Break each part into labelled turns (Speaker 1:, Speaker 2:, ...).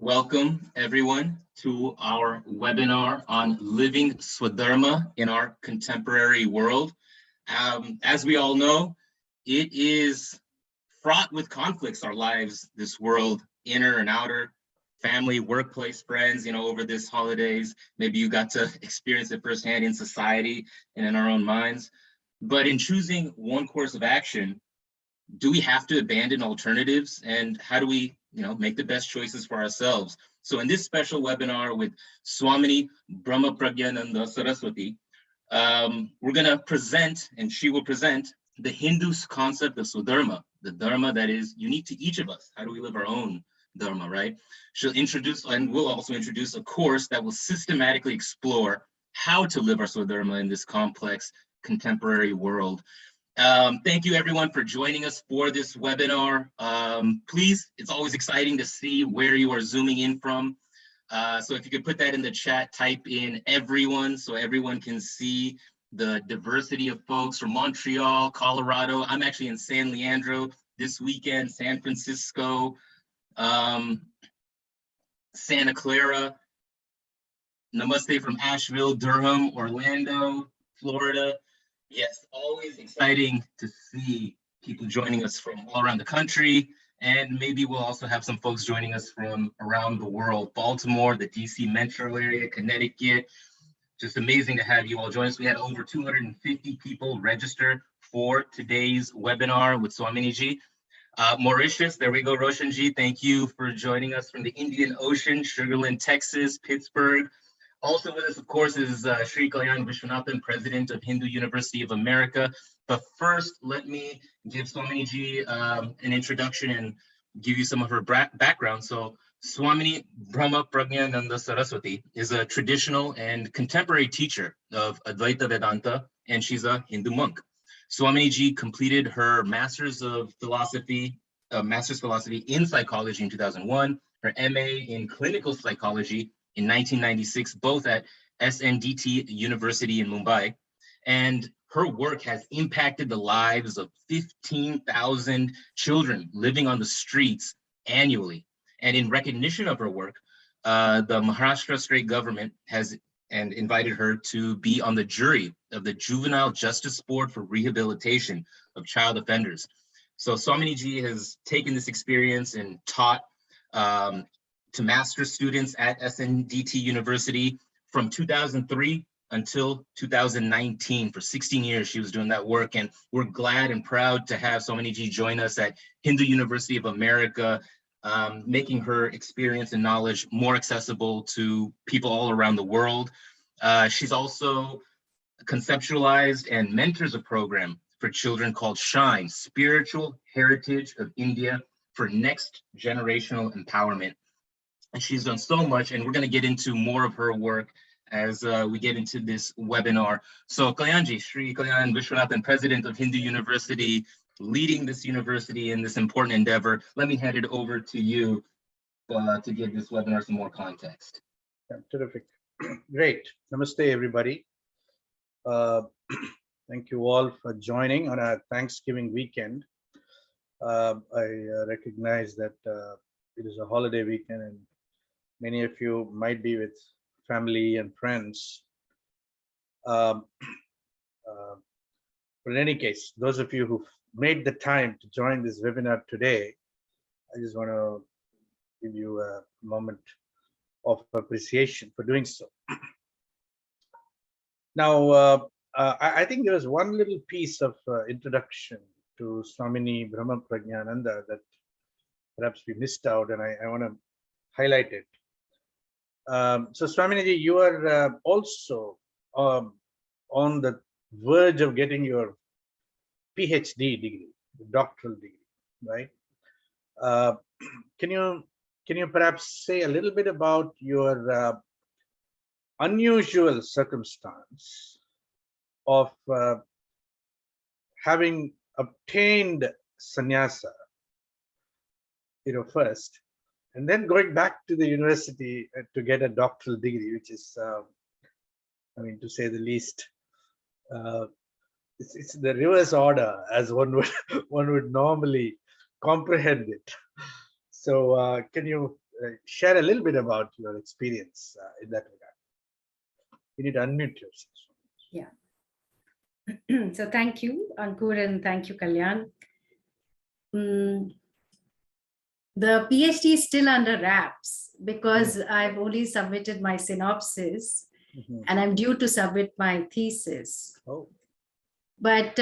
Speaker 1: Welcome, everyone, to our webinar on living Swadharma in our contemporary world. As we all know, it is fraught with conflicts, our lives, this world, inner and outer, family, workplace, friends, over this holidays. Maybe you got to experience it firsthand in society and in our own minds. But in choosing one course of action, do we have to abandon alternatives, and how do we make the best choices for ourselves? So in this special webinar with Swamini Svatmavidyananda Saraswati, we're going to present, and she will present, the Hindu concept of Swadharma, the Dharma that is unique to each of us. How do we live our own Dharma, right? She'll introduce, and we'll also introduce, a course that will systematically explore how to live our Swadharma in this complex contemporary world. Thank you, everyone, for joining us for this webinar. Please, it's always exciting to see where you are zooming in from. So if you could put that in the chat, type in everyone so everyone can see the diversity of folks from Montreal, Colorado. I'm actually in San Leandro this weekend, San Francisco, Santa Clara. Namaste from Asheville, Durham, Orlando, Florida. Yes, always exciting to see people joining us from all around the country, and maybe we'll also have some folks joining us from around the world. Baltimore, the DC metro area, Connecticut. Just amazing to have you all join us. We had over 250 people register for today's webinar with Swamini ji. Mauritius, there we go, Roshan ji. Thank you for joining us from the Indian Ocean, Sugarland, Texas, Pittsburgh. Also with us, of course, is Sri Kalyan Vishwanathan, President of Hindu University of America. But first, let me give Swamini ji an introduction and give you some of her background. So Swamini Svatmavidyananda Saraswati is a traditional and contemporary teacher of Advaita Vedanta, and she's a Hindu monk. Swamini ji completed her Master's Philosophy in Psychology in 2001, her MA in Clinical Psychology in 1996, both at SNDT University in Mumbai. And her work has impacted the lives of 15,000 children living on the streets annually. And in recognition of her work, the Maharashtra state government has invited her to be on the jury of the Juvenile Justice Board for Rehabilitation of Child Offenders. So Swamini ji has taken this experience and taught to master's students at SNDT University from 2003 until 2019. For 16 years, she was doing that work, and we're glad and proud to have Swamini ji join us at Hindu University of America, making her experience and knowledge more accessible to people all around the world. She's also conceptualized and mentors a program for children called SHINE, Spiritual Heritage of India for Next Generational Empowerment. And she's done so much, and we're going to get into more of her work as we get into this webinar. So Kalyanji, Sri Kalyan Vishwanathan, President of Hindu University, leading this university in this important endeavor. Let me hand it over to you to give this webinar some more context.
Speaker 2: Yeah, terrific. Great. Namaste, everybody. Thank you all for joining on a Thanksgiving weekend. I recognize that it is a holiday weekend, and many of you might be with family and friends. But in any case, those of you who've made the time to join this webinar today, I just want to give you a moment of appreciation for doing so. Now, I think there was one little piece of introduction to Swamini Svatmavidyananda that perhaps we missed out, and I want to highlight it. So Swamini ji, you are also on the verge of getting your PhD degree, doctoral degree, right? Can you perhaps say a little bit about your unusual circumstance of having obtained sannyasa, first, and then going back to the university to get a doctoral degree, which is, I mean, to say the least, it's the reverse order as one would normally comprehend it. So can you share a little bit about your experience in that regard. You need to unmute yourself.
Speaker 3: Yeah. So thank you, Ankur, and thank you, Kalyan. The PhD is still under wraps because I've only submitted my synopsis and I'm due to submit my thesis.
Speaker 2: Oh.
Speaker 3: But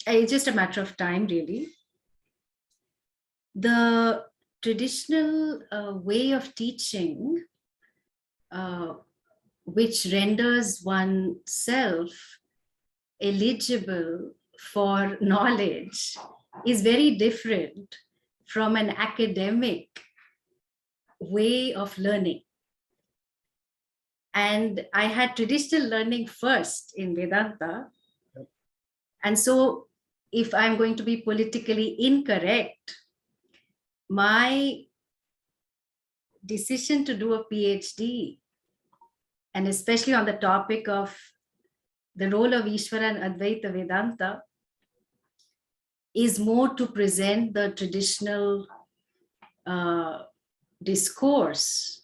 Speaker 3: it's just a matter of time, really. The traditional way of teaching, which renders oneself eligible for knowledge, is very different from an academic way of learning. And I had traditional learning first in Vedanta. And so if I'm going to be politically incorrect, my decision to do a PhD, and especially on the topic of the role of Ishvara and Advaita Vedanta, is more to present the traditional discourse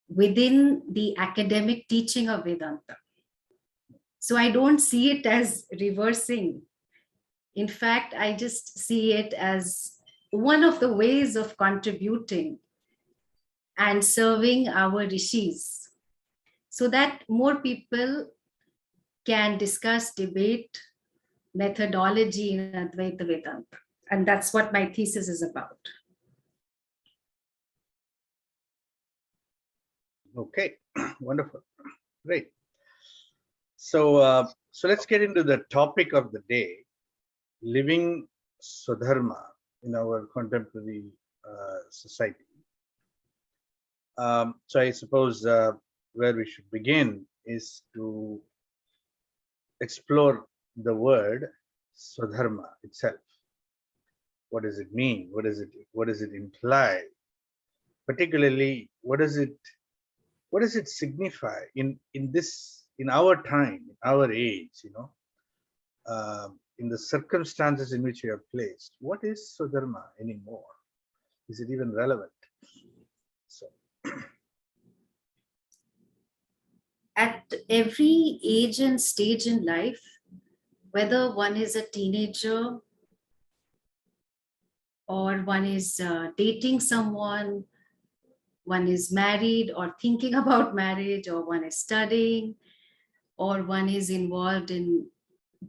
Speaker 3: within the academic teaching of Vedanta. So I don't see it as reversing. In fact, I just see it as one of the ways of contributing and serving our rishis so that more people can discuss, debate methodology in Advaita Vedanta. And that's what my thesis is about.
Speaker 2: Okay, wonderful, great. So, so let's get into the topic of the day, living Swadharma in our contemporary society. So I suppose where we should begin is to explore the word Swadharma itself. What does it mean? What does it imply? Particularly, what does it signify in our time, in our age, in the circumstances in which we are placed? What is Swadharma anymore? Is it even relevant? So
Speaker 3: at every age and stage in life, whether one is a teenager or one is dating someone, one is married or thinking about marriage, or one is studying, or one is involved in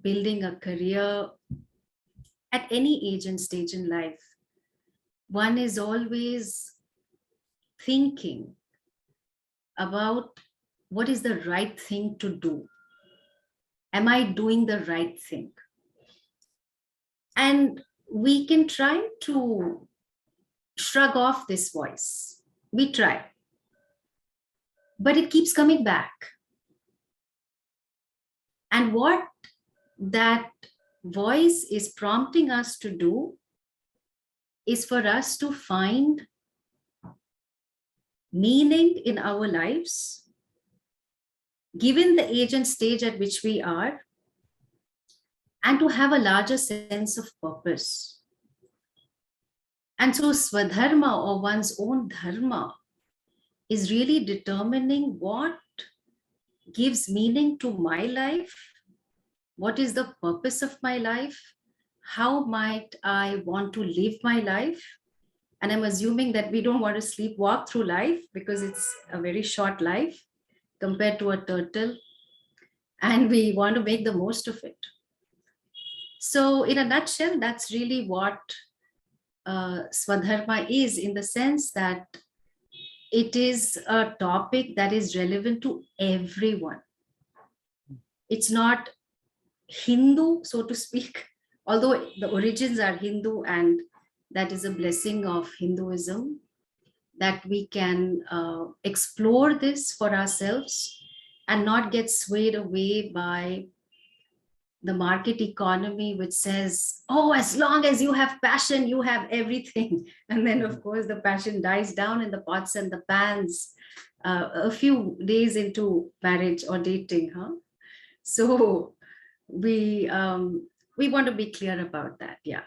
Speaker 3: building a career, at any age and stage in life, one is always thinking about what is the right thing to do. Am I doing the right thing? And we can try to shrug off this voice. We try. But it keeps coming back. And what that voice is prompting us to do is for us to find meaning in our lives, given the age and stage at which we are, and to have a larger sense of purpose. And so Swadharma, or one's own dharma, is really determining what gives meaning to my life, what is the purpose of my life, how might I want to live my life. And I'm assuming that we don't want to sleepwalk through life because it's a very short life compared to a turtle, and we want to make the most of it. So in a nutshell, that's really what Swadharma is, in the sense that it is a topic that is relevant to everyone. It's not Hindu, so to speak, although the origins are Hindu, and that is a blessing of Hinduism, that we can explore this for ourselves and not get swayed away by the market economy, which says, oh, as long as you have passion, you have everything. And then, of course, the passion dies down in the pots and the pans a few days into marriage or dating. So we want to be clear about that. Yeah.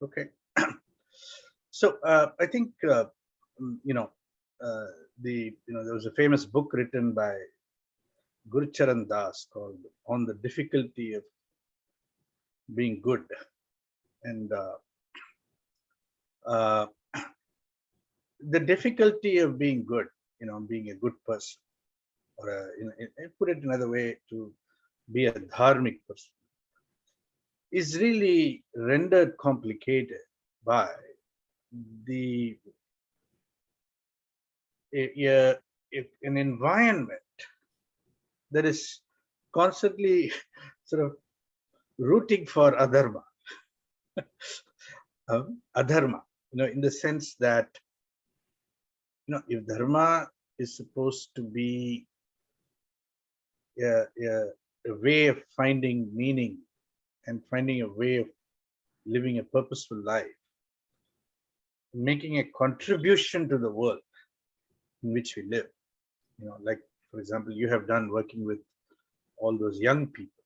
Speaker 2: Okay. So I think there was a famous book written by Gurucharan Das called "On the Difficulty of Being Good," and the difficulty of being good, being a good person, or put it another way, to be a dharmic person, is really rendered complicated by an environment that is constantly sort of rooting for adharma. Adharma, in the sense that, if dharma is supposed to be a way of finding meaning and finding a way of living a purposeful life, making a contribution to the world in which we live, like, for example, you have done working with all those young people,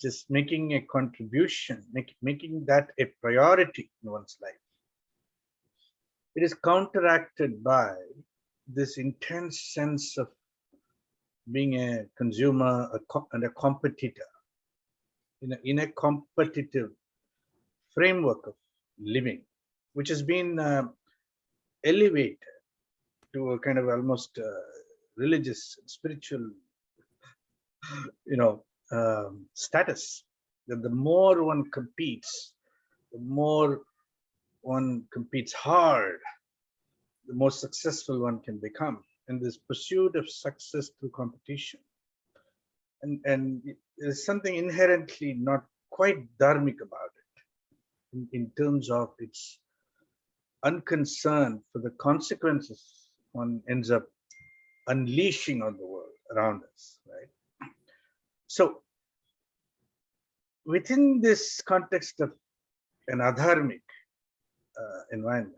Speaker 2: just making a contribution, making that a priority in one's life. It is counteracted by this intense sense of being a consumer and a competitor in a competitive framework of living, which has been elevated to a kind of almost religious, spiritual, status. That the more one competes, the more one competes hard, the more successful one can become. And this pursuit of success through competition, and there's something inherently not quite dharmic about it, in terms of its unconcern for the consequences one ends up unleashing on the world around us, right? So within this context of an adharmic environment,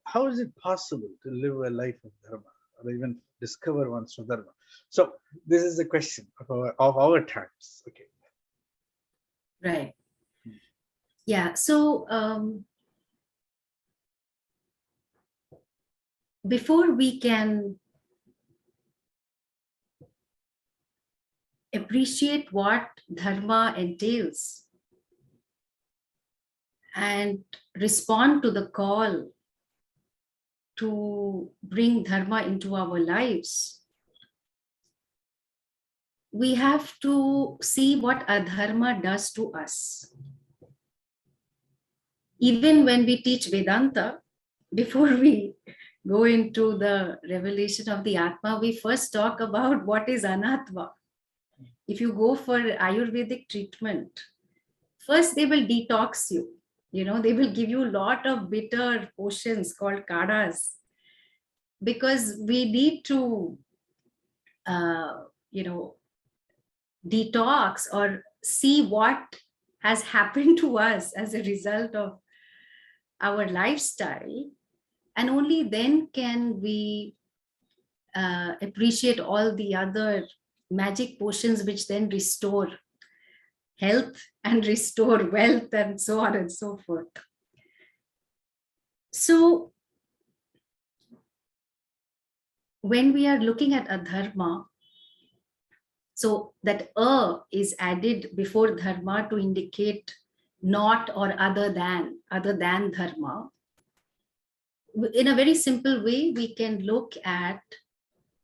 Speaker 2: how is it possible to live a life of dharma, or even discover one's Swadharma? So this is the question of our times. Okay.
Speaker 3: Right. Yeah. So before we can appreciate what dharma entails and respond to the call to bring dharma into our lives, we have to see what adharma does to us. Even when we teach Vedanta, before we go into the revelation of the Atma, we first talk about what is Anatma. If you go for Ayurvedic treatment, first they will detox you. They will give you a lot of bitter potions called kadas, because we need to, detox or see what has happened to us as a result of our lifestyle. And only then can we appreciate all the other magic potions which then restore health and restore wealth and so on and so forth. So when we are looking at adharma, so that is added before dharma to indicate not or other than dharma. In a very simple way, we can look at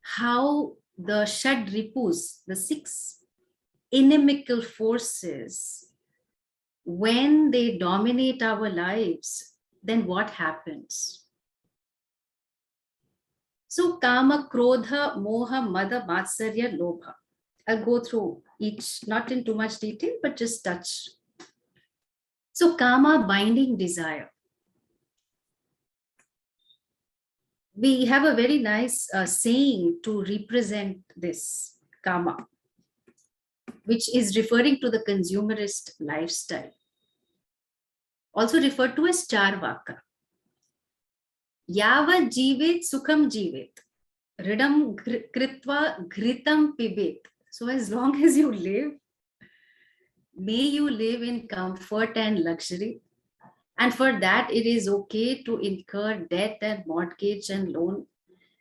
Speaker 3: how the Shad Ripus, the 6 inimical forces, when they dominate our lives, then what happens? So Kama, Krodha, Moha, Mada, Matsarya, Lobha. I'll go through each, not in too much detail, but just touch. So Kama, binding desire. We have a very nice saying to represent this Kama, which is referring to the consumerist lifestyle, also referred to as Charvaka. Yava jivet sukham jivet, ridam kritva ghritam pibet. So as long as you live, May you live in comfort and luxury. And for that, it is okay to incur debt and mortgage and loan.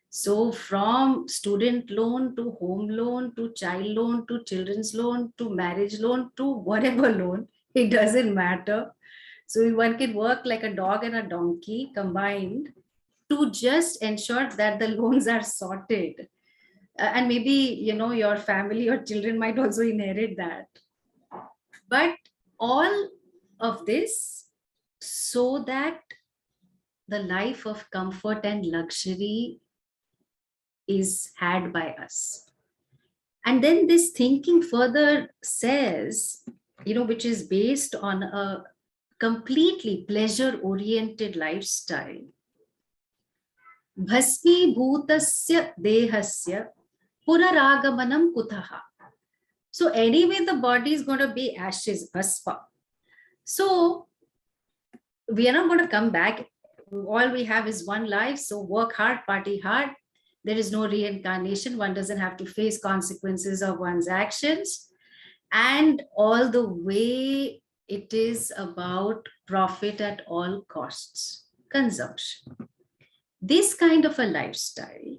Speaker 3: So from student loan to home loan to child loan to children's loan to marriage loan to whatever loan, it doesn't matter. So one can work like a dog and a donkey combined to just ensure that the loans are sorted. And maybe, your family or children might also inherit that. But all of this so that the life of comfort and luxury is had by us. And then this thinking further says, which is based on a completely pleasure oriented lifestyle. Bhasmi bhutasya dehasya puraragamanam kutaha. So anyway, the body is going to be ashes, bhasma. So we are not going to come back. All we have is one life. So work hard, party hard. There is no reincarnation. One doesn't have to face consequences of one's actions. And all the way it is about profit at all costs, consumption. This kind of a lifestyle,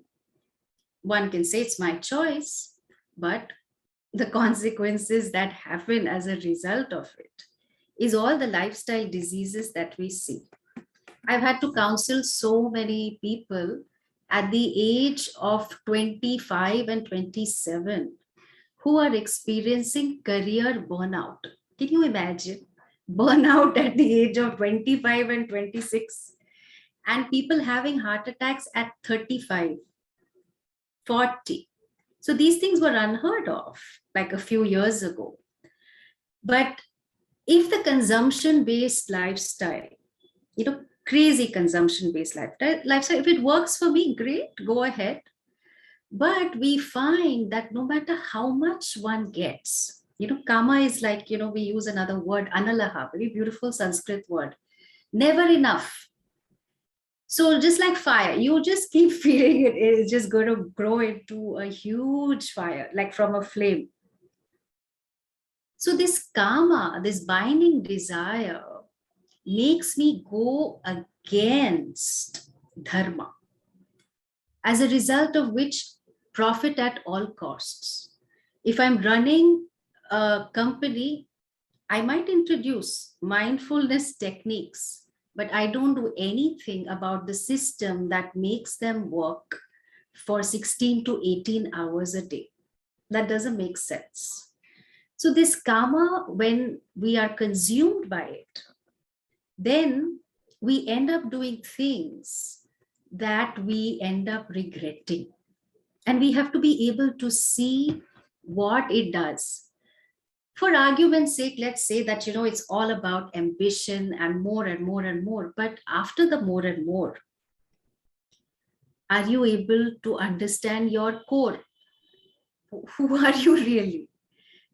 Speaker 3: one can say it's my choice, but the consequences that happen as a result of it is all the lifestyle diseases that we see. I've had to counsel so many people at the age of 25 and 27 who are experiencing career burnout. Can you imagine? Burnout at the age of 25 and 26, and people having heart attacks at 35, 40. So these things were unheard of like a few years ago. But if the consumption-based lifestyle, crazy consumption-based lifestyle, if it works for me, great, go ahead. But we find that no matter how much one gets, kama is like, we use another word, analaha, very beautiful Sanskrit word, never enough. So just like fire, you just keep feeling it is just going to grow into a huge fire, like from a flame. So this kama, this binding desire, makes me go against dharma, as a result of which profit at all costs. If I'm running a company, I might introduce mindfulness techniques, but I don't do anything about the system that makes them work for 16 to 18 hours a day. That doesn't make sense. So this karma, when we are consumed by it, then we end up doing things that we end up regretting. And we have to be able to see what it does. For argument's sake, let's say that, it's all about ambition and more and more and more. But after the more and more, are you able to understand your core? Who are you really?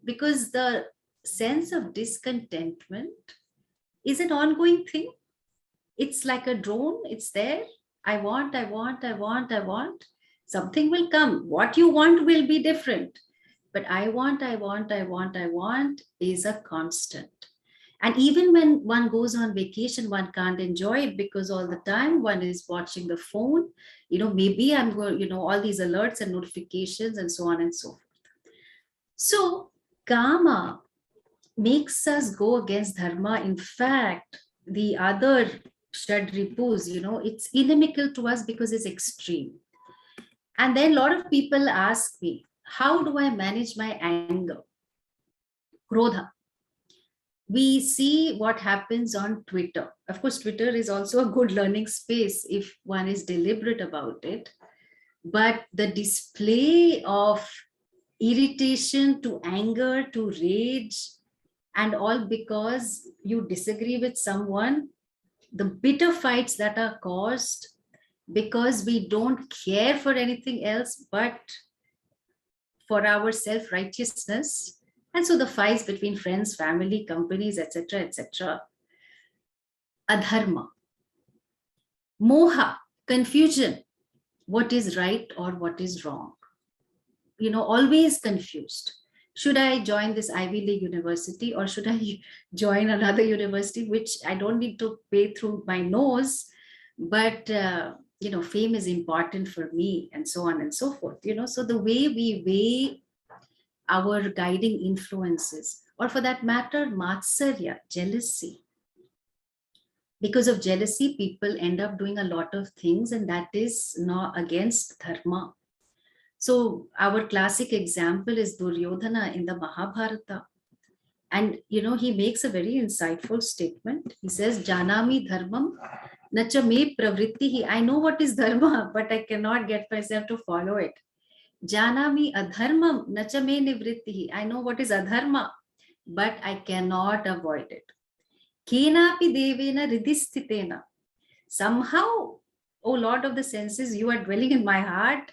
Speaker 3: Because the sense of discontentment is an ongoing thing. It's like a drone. It's there. I want. Something will come. What you want will be different. But I want is a constant. And even when one goes on vacation, one can't enjoy it because all the time one is watching the phone. Maybe I'm going, all these alerts and notifications and so on and so forth. So karma makes us go against dharma. In fact, the other shadripus, it's inimical to us because it's extreme. And then a lot of people ask me, how do I manage my anger? Krodha. We see what happens on Twitter. Of course, Twitter is also a good learning space if one is deliberate about it. But the display of irritation to anger to rage, and all because you disagree with someone, the bitter fights that are caused because we don't care for anything else but for our self-righteousness. And so the fights between friends, family, companies, etc. Adharma. Moha, confusion. What is right or what is wrong? Always confused. should I join this Ivy League university or should I join another university, which I don't need to pay through my nose, but fame is important for me, and so on and so forth. So the way we weigh our guiding influences, or for that matter, matsarya, jealousy. Because of jealousy, people end up doing a lot of things, and that is not against dharma. So our classic example is Duryodhana in the Mahabharata. And, he makes a very insightful statement. He says, Janami dharmam nacha me pravrittihi. I know what is dharma, but I cannot get myself to follow it. Janami adharmam nacha me nivrittihi. I know what is adharma, but I cannot avoid it. Kenapi devena ridhistitena. Somehow, O Lord of the senses, you are dwelling in my heart.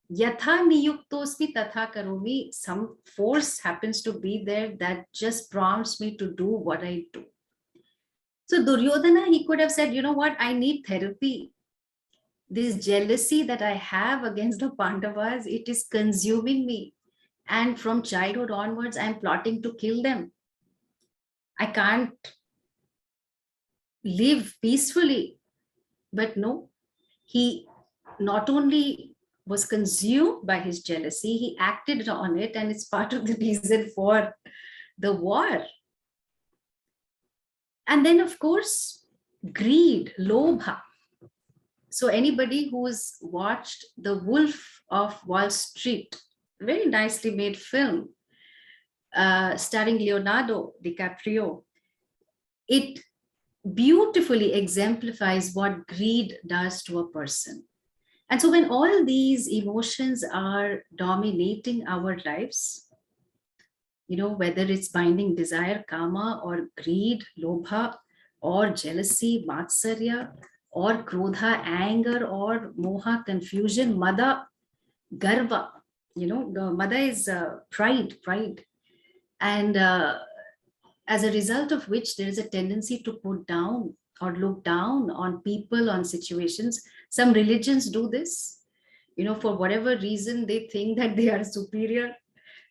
Speaker 3: Yatha niyuktosmi tatha karomi. Some force happens to be there that just prompts me to do what I do. So Duryodhana, he could have said, you know what, I need therapy. This jealousy that I have against the Pandavas, it is consuming me. And from childhood onwards, I'm plotting to kill them. I can't live peacefully. But no, he not only was consumed by his jealousy, he acted on it, and it's part of the reason for the war. And then, of course, greed, lobha. So anybody who's watched The Wolf of Wall Street, very nicely made film, starring Leonardo DiCaprio, it beautifully exemplifies what greed does to a person. And so when all these emotions are dominating our lives, whether it's binding desire, kama, or greed, lobha, or jealousy, matsarya, or krodha, anger, or moha, confusion, mada, garva, the mada is pride. And as a result of which there is a tendency to put down or look down on people, on situations. Some religions do this, for whatever reason, they think that they are superior,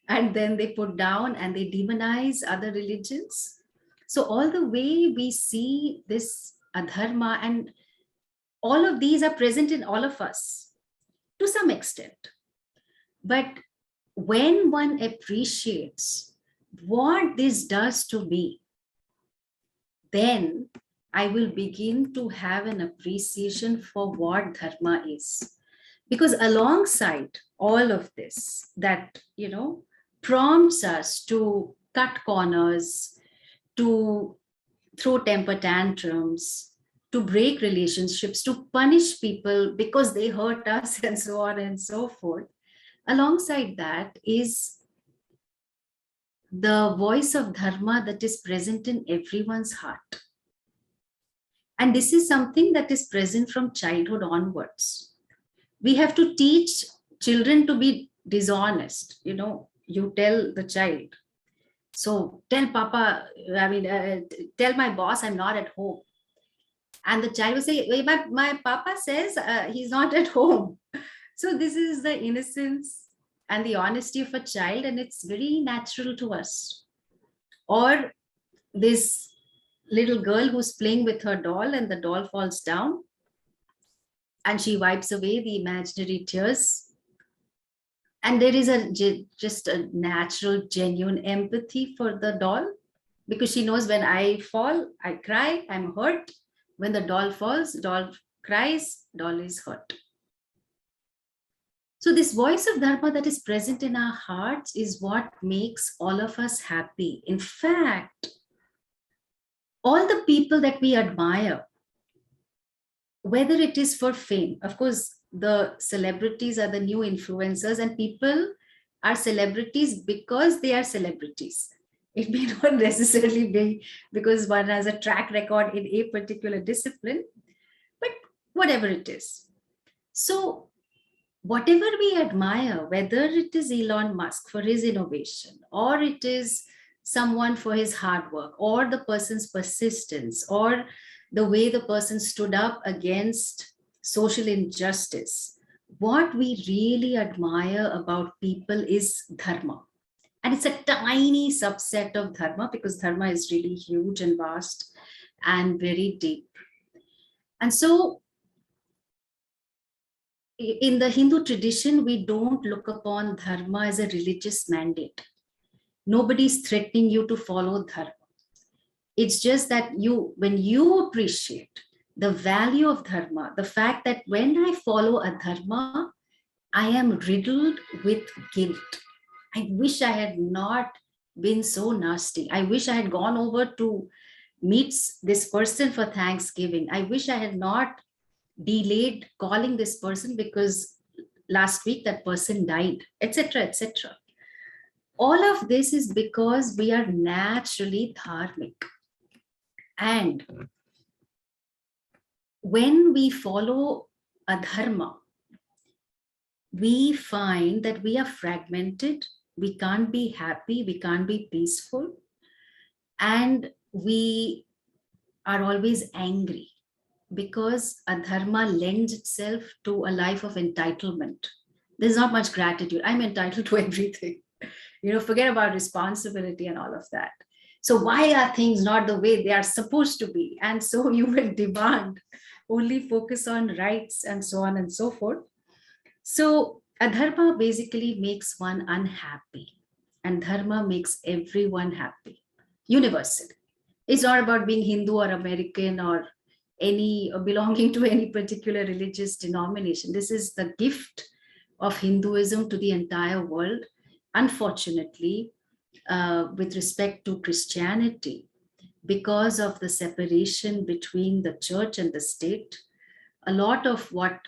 Speaker 3: and then they put down and they demonize other religions. So all the way we see this adharma, and all of these are present in all of us to some extent. But when one appreciates what this does to me, then I will begin to have an appreciation for what dharma is. Because alongside all of this, that, prompts us to cut corners, to throw temper tantrums, to break relationships, to punish people because they hurt us, and so on and so forth. Alongside that is the voice of dharma that is present in everyone's heart. And this is something that is present from childhood onwards. We have to teach children to be dishonest. You tell the child, so tell Papa, tell my boss I'm not at home. And the child will say, my Papa says he's not at home. So this is the innocence and the honesty of a child, and it's very natural to us. Or this little girl who's playing with her doll, and the doll falls down, and she wipes away the imaginary tears. And there is just a natural, genuine empathy for the doll, because she knows when I fall, I cry, I'm hurt. When the doll falls, doll cries, doll is hurt. So this voice of dharma that is present in our hearts is what makes all of us happy. In fact, all the people that we admire, whether it is for fame, of course, the celebrities are the new influencers, and people are celebrities because they are celebrities. It may not necessarily be because one has a track record in a particular discipline, but whatever it is. So whatever we admire, whether it is Elon Musk for his innovation, or it is someone for his hard work, or the person's persistence, or the way the person stood up against social injustice, what we really admire about people is dharma. And it's a tiny subset of dharma, because dharma is really huge and vast and very deep. And so in the Hindu tradition, we don't look upon dharma as a religious mandate. Nobody's threatening you to follow dharma. It's just that when you appreciate the value of dharma, the fact that when I follow a dharma, I am riddled with guilt. I wish I had not been so nasty. I wish I had gone over to meet this person for Thanksgiving. I wish I had not delayed calling this person because last week that person died, etc., etc. All of this is because we are naturally dharmic. And when we follow a dharma, we find that we are fragmented, we can't be happy, we can't be peaceful, and we are always angry because a dharma lends itself to a life of entitlement. There's not much gratitude. I'm entitled to everything. Forget about responsibility and all of that. So why are things not the way they are supposed to be? And so you will demand, only focus on rights and so on and so forth. So adharma basically makes one unhappy, and dharma makes everyone happy, universal. It's not about being Hindu or American or belonging to any particular religious denomination. This is the gift of Hinduism to the entire world. Unfortunately, with respect to Christianity, because of the separation between the church and the state, a lot of what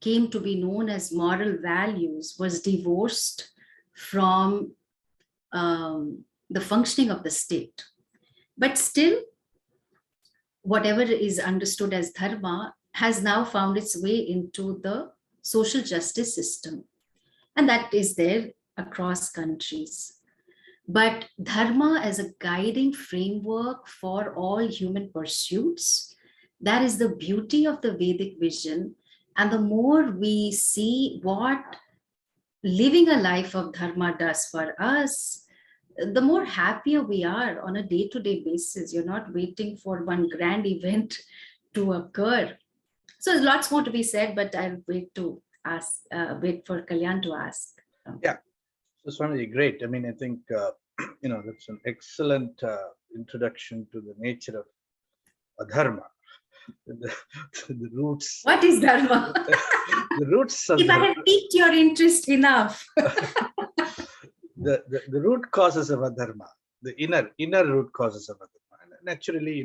Speaker 3: came to be known as moral values was divorced from the functioning of the state. But still, whatever is understood as dharma has now found its way into the social justice system. And that is there across countries. But dharma as a guiding framework for all human pursuits, that is the beauty of the Vedic vision. And the more we see what living a life of dharma does for us, the more happier we are on a day-to-day basis. You're not waiting for one grand event to occur. So there's lots more to be said, but I'll wait for Kalyan to ask.
Speaker 2: Yeah, so Swamiji, great. I mean, I think, that's an excellent introduction to the nature of adharma. The roots.
Speaker 3: What is dharma?
Speaker 2: The roots of
Speaker 3: if I have piqued your interest enough.
Speaker 2: the root causes of adharma, the inner root causes of adharma. And naturally,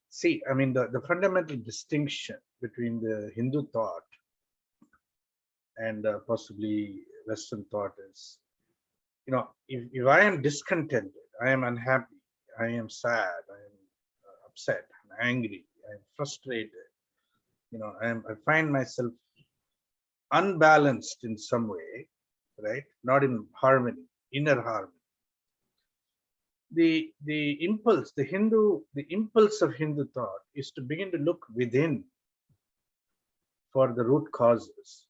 Speaker 2: see, I mean, the fundamental distinction between the Hindu thought and possibly Western thought is, if I am discontented, I am unhappy, I am sad, I am upset, I'm angry, I am frustrated, I find myself unbalanced in some way, right? Not in harmony, inner harmony. The impulse of Hindu thought is to begin to look within for the root causes,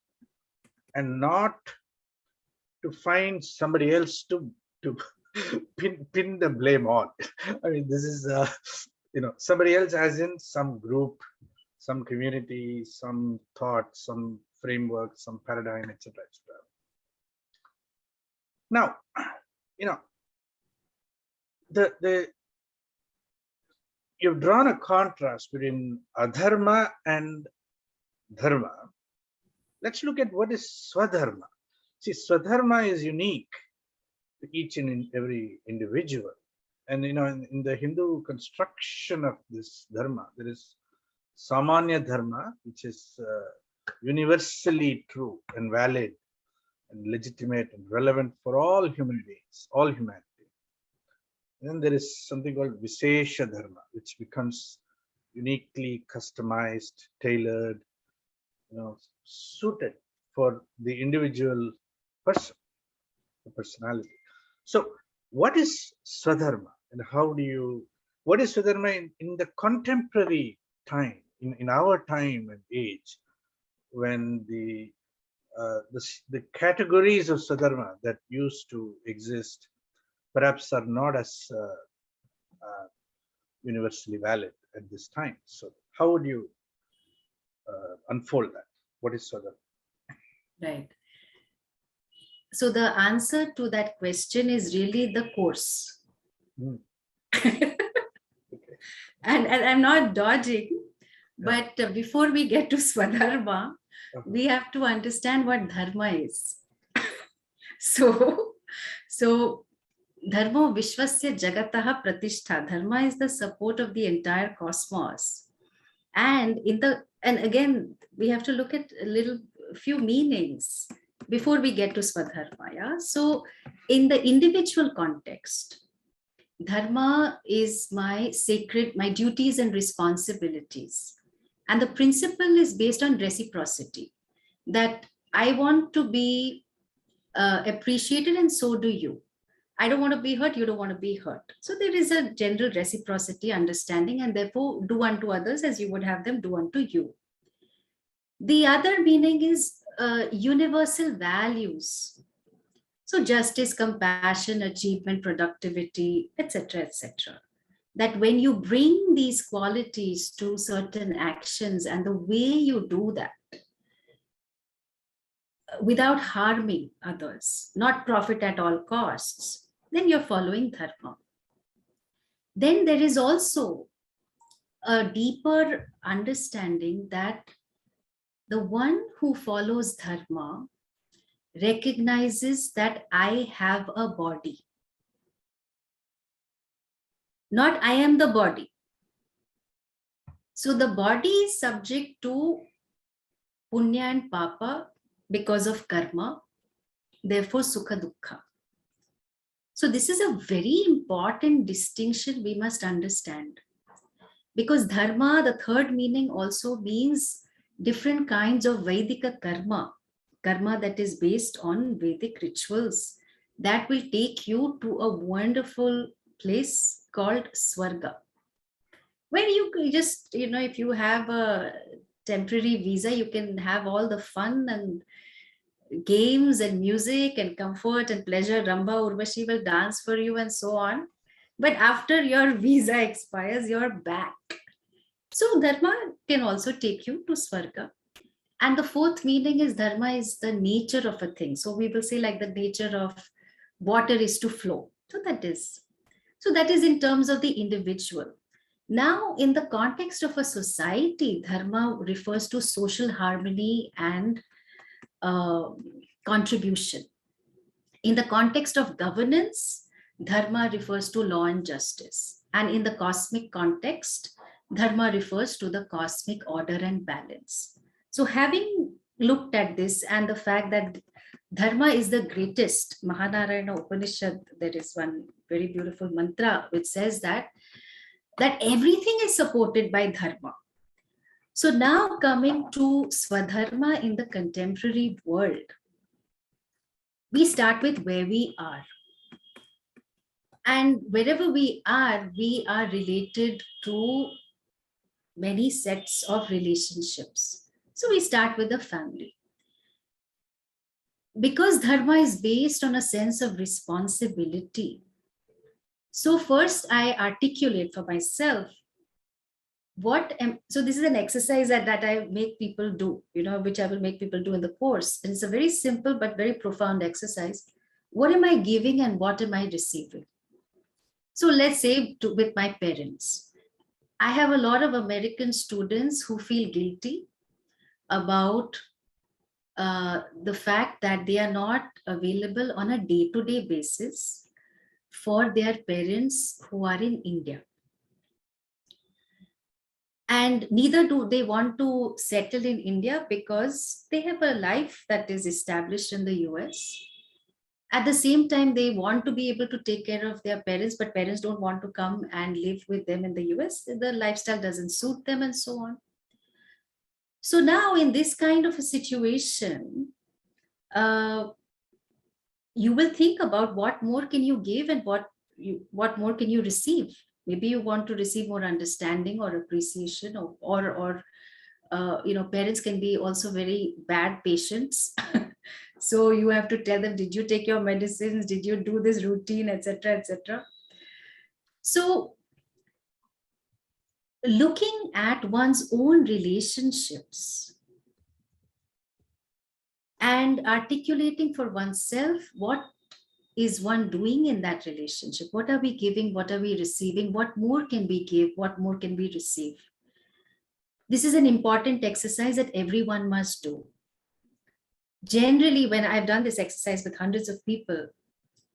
Speaker 2: and not to find somebody else to pin the blame on. I mean, this is somebody else, as in some group, some community, some thought, some framework, some paradigm, etc., etc. Now, you've drawn a contrast between adharma and dharma. Let's look at what is Swadharma. See, Swadharma is unique to each and every individual. And in the Hindu construction of this dharma, there is Samanya Dharma, which is universally true and valid and legitimate and relevant for all human beings, all humanity. And then there is something called Vishesha Dharma, which becomes uniquely customized, tailored, suited for the individual person, the personality. So what is Swadharma, and what is Swadharma in the contemporary time, in our time and age, when the categories of Swadharma that used to exist perhaps are not as universally valid at this time. So how would you unfold that? What is Swadharma?
Speaker 3: Right. So the answer to that question is really the course.
Speaker 2: Hmm.
Speaker 3: And I'm not dodging, but before we get to Swadharma, we have to understand what Dharma is. So Dharma Vishwasya Jagataha Pratishtha. Dharma is the support of the entire cosmos. And again, we have to look at a few meanings before we get to Swadharma. Yeah? So in the individual context, Dharma is my duties and responsibilities. And the principle is based on reciprocity, that I want to be appreciated and so do you. I don't want to be hurt, you don't want to be hurt. So there is a general reciprocity understanding, and therefore do unto others as you would have them do unto you. The other meaning is universal values. So justice, compassion, achievement, productivity, etc., etc. That when you bring these qualities to certain actions and the way you do that, without harming others, not profit at all costs, then you're following Dharma. Then there is also a deeper understanding that the one who follows Dharma recognizes that I have a body. Not I am the body. So the body is subject to punya and papa because of karma, therefore sukha dukkha. So this is a very important distinction we must understand, because dharma, the third meaning, also means different kinds of Vedika karma that is based on Vedic rituals that will take you to a wonderful place called Swarga, where you just, if you have a temporary visa, you can have all the fun and games and music and comfort and pleasure. Ramba Urvashi will dance for you and so on. But after your visa expires, you're back. So dharma can also take you to Swarga. And the fourth meaning is dharma is the nature of a thing. So we will say like the nature of water is to flow. So that is in terms of the individual. Now, in the context of a society, dharma refers to social harmony and contribution. In the context of governance, dharma refers to law and justice. And in the cosmic context, dharma refers to the cosmic order and balance. So having looked at this and the fact that dharma is the greatest, Mahanarayana Upanishad, there is one very beautiful mantra which says that everything is supported by dharma. So now coming to Swadharma in the contemporary world, we start with where we are. And wherever we are related to many sets of relationships. So we start with the family. Because dharma is based on a sense of responsibility. So first I articulate for myself so this is an exercise that I make people do, which I will make people do in the course. And it's a very simple but very profound exercise. What am I giving and what am I receiving? So let's say with my parents, I have a lot of American students who feel guilty about the fact that they are not available on a day-to-day basis for their parents who are in India. And neither do they want to settle in India because they have a life that is established in the US. At the same time, they want to be able to take care of their parents, but parents don't want to come and live with them in the US. The lifestyle doesn't suit them and so on. So now in this kind of a situation, you will think about what more can you give and what more can you receive. Maybe you want to receive more understanding or appreciation, or parents can be also very bad patients. So you have to tell them, did you take your medicines? Did you do this routine, etc., etc. So looking at one's own relationships and articulating for oneself, what is one doing in that relationship? What are we giving? What are we receiving? What more can we give? What more can we receive? This is an important exercise that everyone must do. Generally, when I've done this exercise with hundreds of people,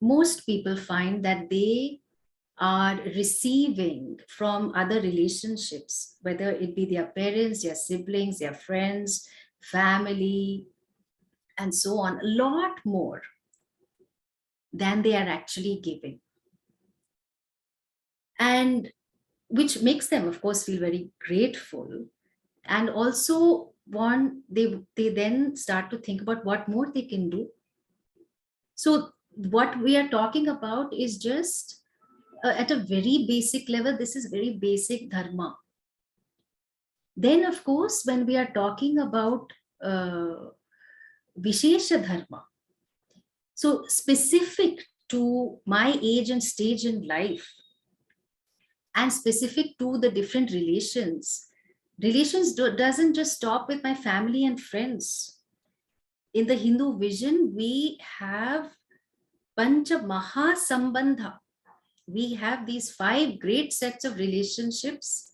Speaker 3: most people find that they are receiving from other relationships, whether it be their parents, their siblings, their friends, family, and so on, a lot more than they are actually giving. And which makes them, of course, feel very grateful. And also they then start to think about what more they can do. So what we are talking about is just at a very basic level, this is very basic dharma. Then, of course, when we are talking about Vishesha Dharma, so specific to my age and stage in life, and specific to the different relations, doesn't just stop with my family and friends. In the Hindu vision, we have Pancha Maha Sambandha. We have these 5 great sets of relationships.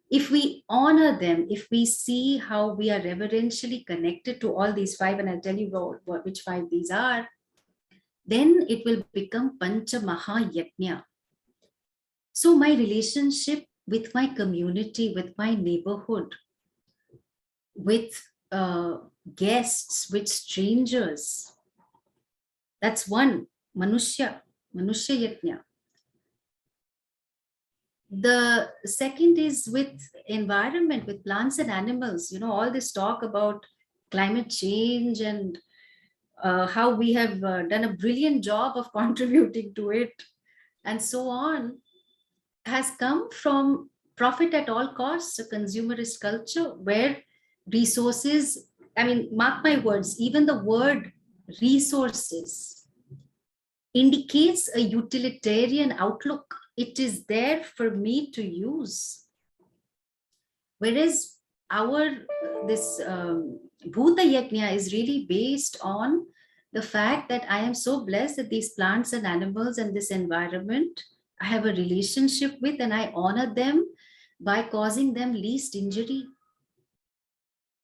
Speaker 3: If we honor them, if we see how we are reverentially connected to all these 5, and I'll tell you which 5 these are, then it will become Pancha Maha Yajna. So my relationship with my community, with my neighborhood, with guests, with strangers, that's one, Manushya Yajna. The second is with environment, with plants and animals. All this talk about climate change and how we have done a brilliant job of contributing to it and so on, has come from profit at all costs, a consumerist culture where resources, mark my words, even the word resources indicates a utilitarian outlook. It is there for me to use. Whereas this Bhuta Yajna is really based on the fact that I am so blessed that these plants and animals and this environment I have a relationship with, and I honor them by causing them least injury.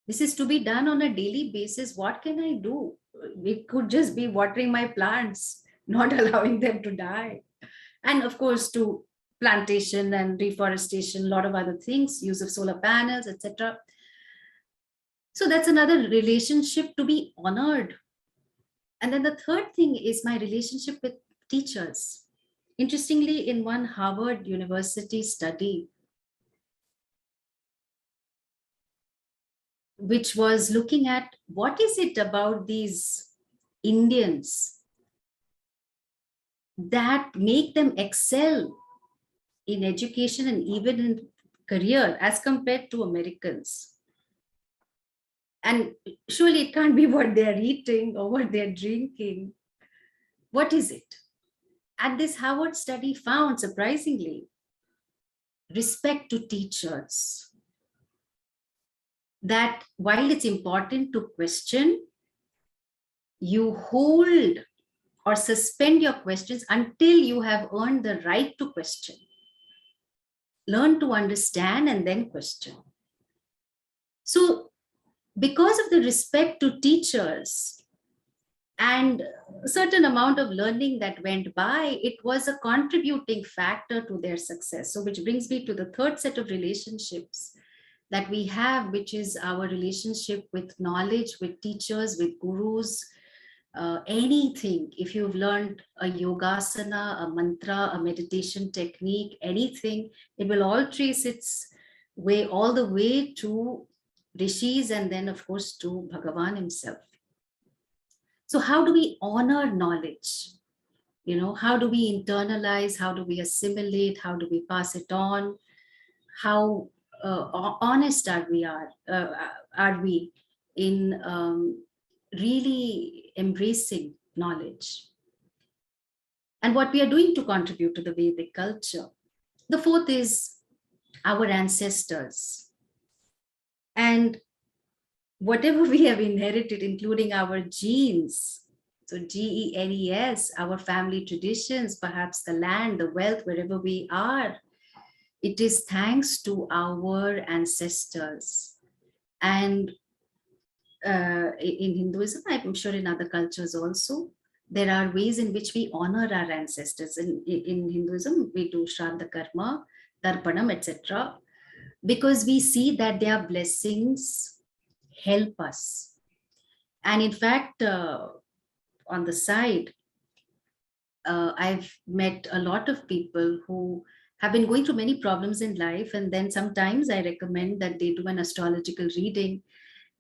Speaker 3: This is to be done on a daily basis. What can I do? It could just be watering my plants, not allowing them to die. And of course, to plantation and reforestation, a lot of other things, use of solar panels, etc. So that's another relationship to be honored. And then the third thing is my relationship with teachers. Interestingly, in one Harvard University study, which was looking at what is it about these Indians that make them excel in education and even in career as compared to Americans. And surely it can't be what they're eating or what they're drinking. What is it? And this Harvard study found, surprisingly, respect to teachers. That while it's important to question, you hold or suspend your questions until you have earned the right to question. Learn to understand and then question. So because of the respect to teachers and a certain amount of learning that went by, it was a contributing factor to their success. So which brings me to the third set of relationships that we have, which is our relationship with knowledge, with teachers, with gurus, anything. If you've learned a yogasana, a mantra, a meditation technique, anything, it will all trace its way all the way to rishis and then of course to Bhagavan himself. So how do we honor knowledge? How do we internalize? How do we assimilate? How do we pass it on? How honest are we in really embracing knowledge, and what we are doing to contribute to the Vedic culture. The fourth is our ancestors. And whatever we have inherited, including our genes, so GENES, our family traditions, perhaps the land, the wealth, wherever we are, it is thanks to our ancestors. And in Hinduism, I'm sure in other cultures also, there are ways in which we honor our ancestors. In Hinduism, we do Shraddha Karma, Tarpanam, etc., because we see that their blessings help us. And in fact, on the side, I've met a lot of people who have been going through many problems in life. And then sometimes I recommend that they do an astrological reading.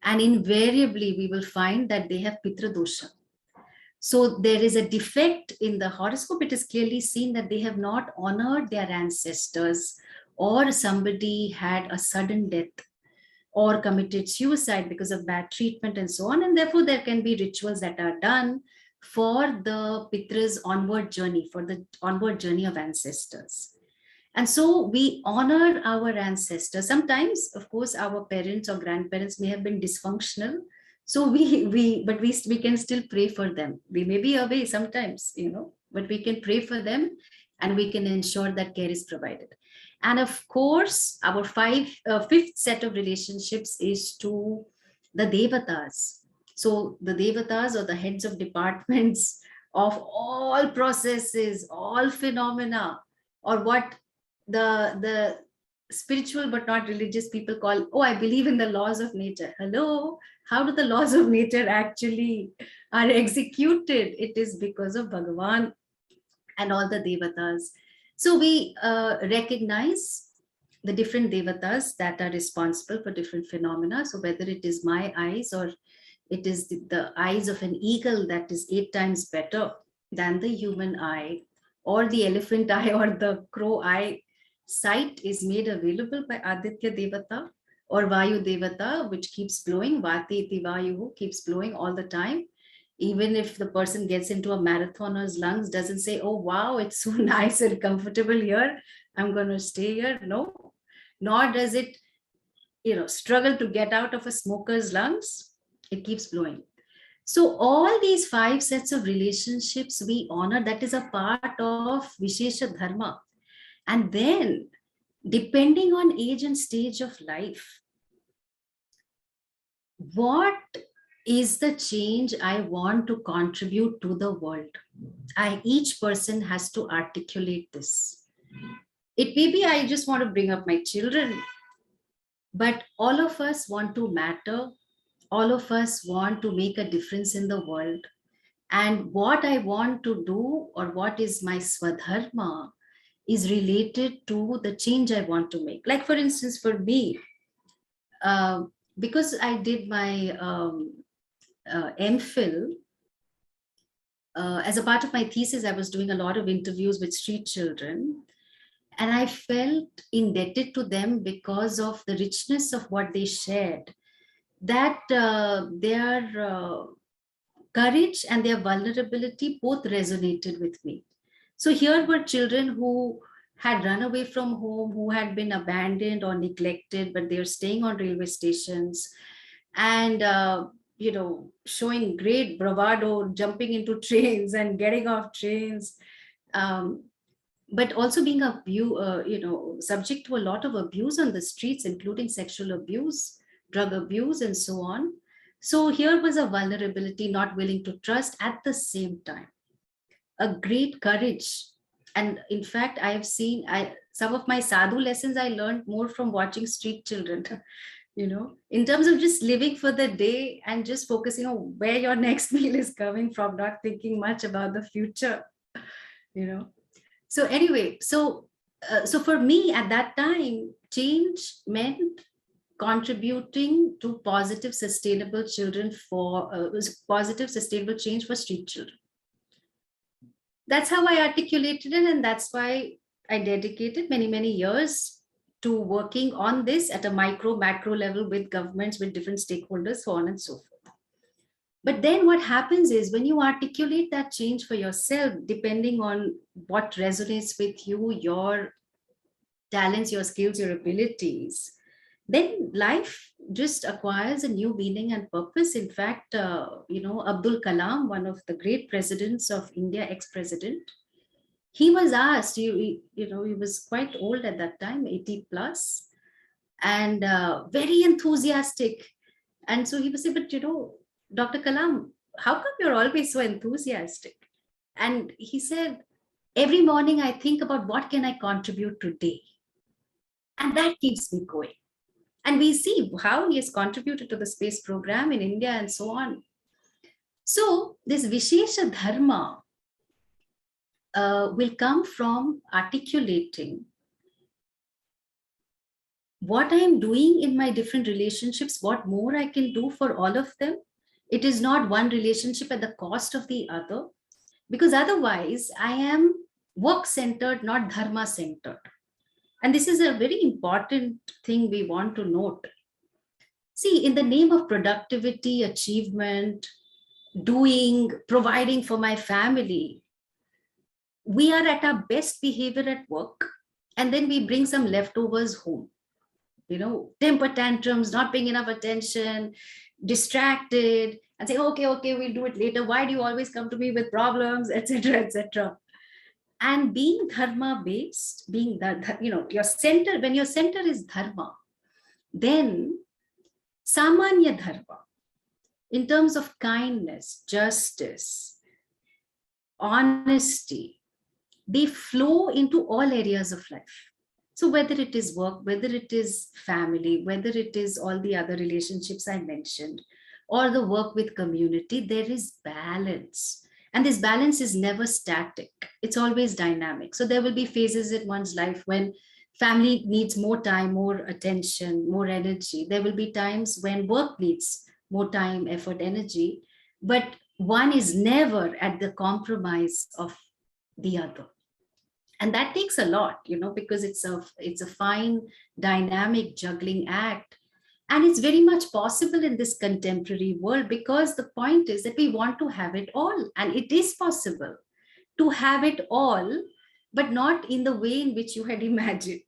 Speaker 3: And invariably, we will find that they have Pitra dosha. So there is a defect in the horoscope. It is clearly seen that they have not honored their ancestors, or somebody had a sudden death or committed suicide because of bad treatment and so on. And therefore, there can be rituals that are done for the Pitra's onward journey, for the onward journey of ancestors. And so we honor our ancestors. Sometimes, of course, our parents or grandparents may have been dysfunctional. So we can still pray for them. We may be away sometimes, but we can pray for them, and we can ensure that care is provided. And of course, our fifth set of relationships is to the devatas. So the devatas, or the heads of departments of all processes, all phenomena, or what the spiritual but not religious people call, oh, I believe in the laws of nature. Hello, how do the laws of nature actually are executed? It is because of Bhagavan and all the devatas. So we recognize the different devatas that are responsible for different phenomena. So whether it is my eyes, or it is the eyes of an eagle that is 8 times better than the human eye, or the elephant eye, or the crow eye, sight is made available by Aditya Devata or Vayu Devata, which keeps blowing. Vati iti Vayu keeps blowing all the time. Even if the person gets into a marathoner's lungs, doesn't say, oh, wow, it's so nice and comfortable here, I'm going to stay here. No, nor does it, struggle to get out of a smoker's lungs. It keeps blowing. So all these 5 sets of relationships we honor. That is a part of Vishesha Dharma. And then, depending on age and stage of life, what is the change I want to contribute to the world? Each person has to articulate this. It may be I just want to bring up my children, but all of us want to matter. All of us want to make a difference in the world. And what I want to do, or what is my Swadharma, is related to the change I want to make. Like, for instance, for me, because I did my MPhil, as a part of my thesis, I was doing a lot of interviews with street children, and I felt indebted to them because of the richness of what they shared, that their courage and their vulnerability both resonated with me. So here were children who had run away from home, who had been abandoned or neglected, but they were staying on railway stations and, showing great bravado, jumping into trains and getting off trains, but also being subject to a lot of abuse on the streets, including sexual abuse, drug abuse, and so on. So here was a vulnerability, not willing to trust, at the same time a great courage. And in fact, I have seen some of my sadhu lessons I learned more from watching street children, in terms of just living for the day and just focusing on where your next meal is coming from, not thinking much about the future, So anyway, so for me at that time, change meant contributing to positive, sustainable change for street children. That's how I articulated it, and that's why I dedicated many, many years to working on this at a macro level with governments, with different stakeholders, so on and so forth. But then what happens is when you articulate that change for yourself, depending on what resonates with you, your talents, your skills, your abilities, then life just acquires a new meaning and purpose. In fact, Abdul Kalam, one of the great presidents of India, ex-president, he was asked, he was quite old at that time, 80 plus, and very enthusiastic. And so he was saying, but Dr. Kalam, how come you're always so enthusiastic? And he said, every morning I think about what can I contribute today? And that keeps me going. And we see how he has contributed to the space program in India and so on. So this Vishesha Dharma will come from articulating what I'm doing in my different relationships, what more I can do for all of them. It is not one relationship at the cost of the other, because otherwise I am work-centered, not dharma-centered. And this is a very important thing we want to note. See, in the name of productivity, achievement, doing, providing for my family, we are at our best behavior at work, and then we bring some leftovers home. Temper tantrums, not paying enough attention, distracted, and say, okay, we'll do it later. Why do you always come to me with problems, etc., etc.? And being dharma based, being your center, when your center is dharma, then samanya dharma, in terms of kindness, justice, honesty, they flow into all areas of life. So whether it is work, whether it is family, whether it is all the other relationships I mentioned, or the work with community, there is balance. And this balance is never static. It's always dynamic. So there will be phases in one's life when family needs more time, more attention, more energy. There will be times when work needs more time, effort, energy. But one is never at the compromise of the other. And that takes a lot, because it's a fine, dynamic juggling act. And it's very much possible in this contemporary world, because the point is that we want to have it all. And it is possible to have it all, but not in the way in which you had imagined.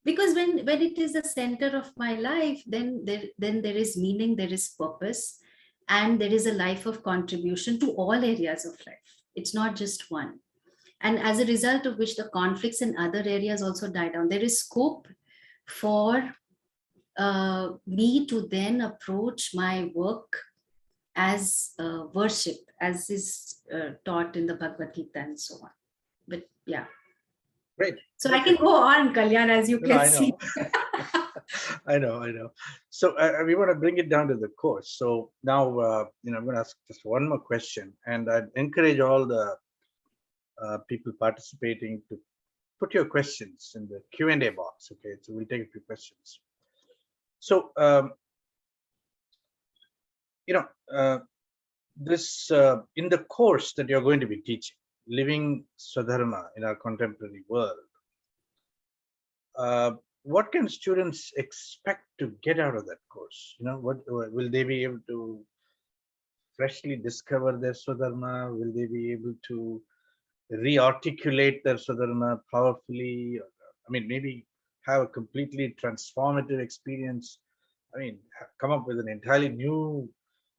Speaker 3: Because when it is the center of my life, then there is meaning, there is purpose, and there is a life of contribution to all areas of life. It's not just one. And as a result of which the conflicts in other areas also die down. There is scope for me to then approach my work as worship, as is taught in the Bhagavad Gita and so on. But yeah.
Speaker 2: Great.
Speaker 3: So I can go on, Kalyan, as you can see.
Speaker 2: I know. So we want to bring it down to the course. So now, I'm going to ask just one more question, and I'd encourage all the people participating to put your questions in the Q&A box. Okay, so we'll take a few questions. So, this in the course that you're going to be teaching, Living Swadharma in our contemporary world, what can students expect to get out of that course? What will they be able to freshly discover their Swadharma? Will they be able to re-articulate their Swadharma powerfully? Maybe have a completely transformative experience. Come up with an entirely new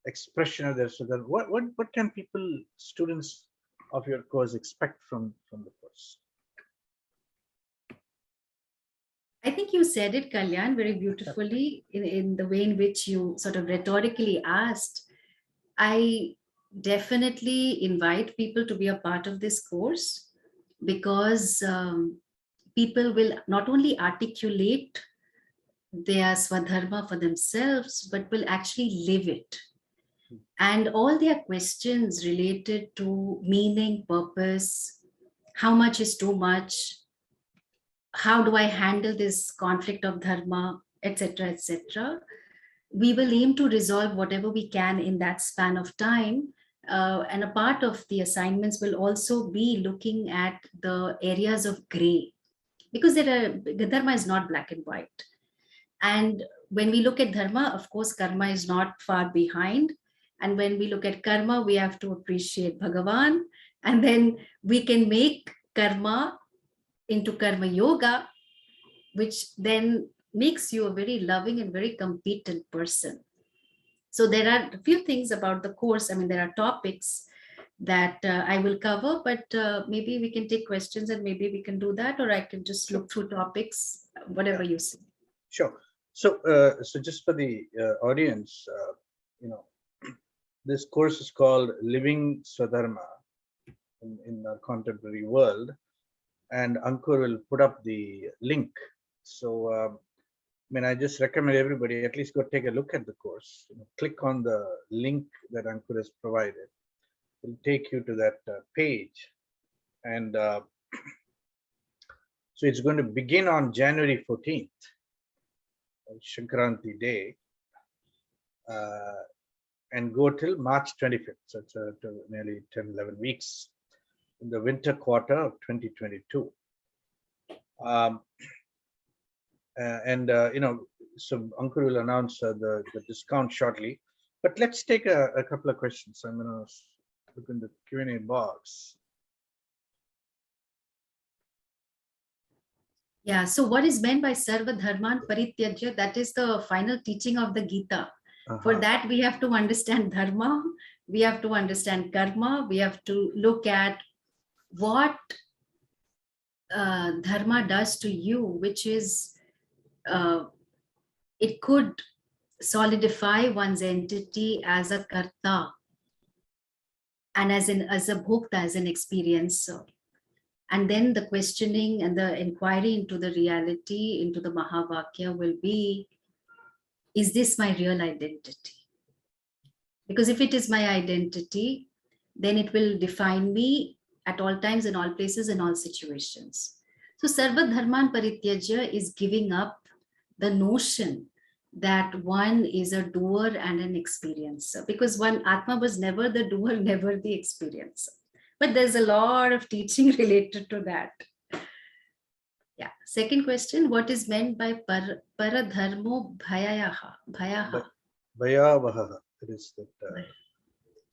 Speaker 2: expression of their Swadharma. What can students of your course expect from the course?
Speaker 3: I think you said it, Kalyan, very beautifully in the way in which you sort of rhetorically asked. I definitely invite people to be a part of this course, because people will not only articulate their Swadharma for themselves, but will actually live it. And all their questions related to meaning, purpose, how much is too much, how do I handle this conflict of dharma, etc., etc., we will aim to resolve whatever we can in that span of time. And a part of the assignments will also be looking at the areas of gray, because dharma is not black and white. And when we look at dharma, of course, karma is not far behind. And when we look at karma, we have to appreciate Bhagavan. And then we can make karma into karma yoga, which then makes you a very loving and very competent person. So there are a few things about the course. I mean, there are topics that I will cover, but maybe we can take questions and maybe we can do that, or I can just look through topics, whatever you see.
Speaker 2: Sure. So, so just for the audience, this course is called Living Swadharma in our contemporary world, and Ankur will put up the link. So, I just recommend everybody at least go take a look at the course. Click on the link that Ankur has provided. It'll take you to that page, and so it's going to begin on January 14th, Shankranti Day, and go till March 25th. So it's nearly 10, 11 weeks in the winter quarter of 2022. So Ankur will announce the discount shortly, but let's take a couple of questions. I'm going to look in the Q&A box.
Speaker 3: Yeah, so what is meant by Sarva Dharman Parityajya? That is the final teaching of the Gita. For that, we have to understand dharma, we have to understand karma, we have to look at what dharma does to you, which is, it could solidify one's entity as a karta and as a bhokta, as an experiencer. And then the questioning and the inquiry into the reality, into the Mahavakya will be, is this my real identity? Because if it is my identity, then it will define me at all times, in all places, in all situations. So Sarva Dharman Parityajya is giving up the notion that one is a doer and an experiencer, because one Atma was never the doer, never the experiencer. But there's a lot of teaching related to that. Yeah. Second question, what is meant by paradharmo bhayaha?
Speaker 2: Bhayavaha. It is that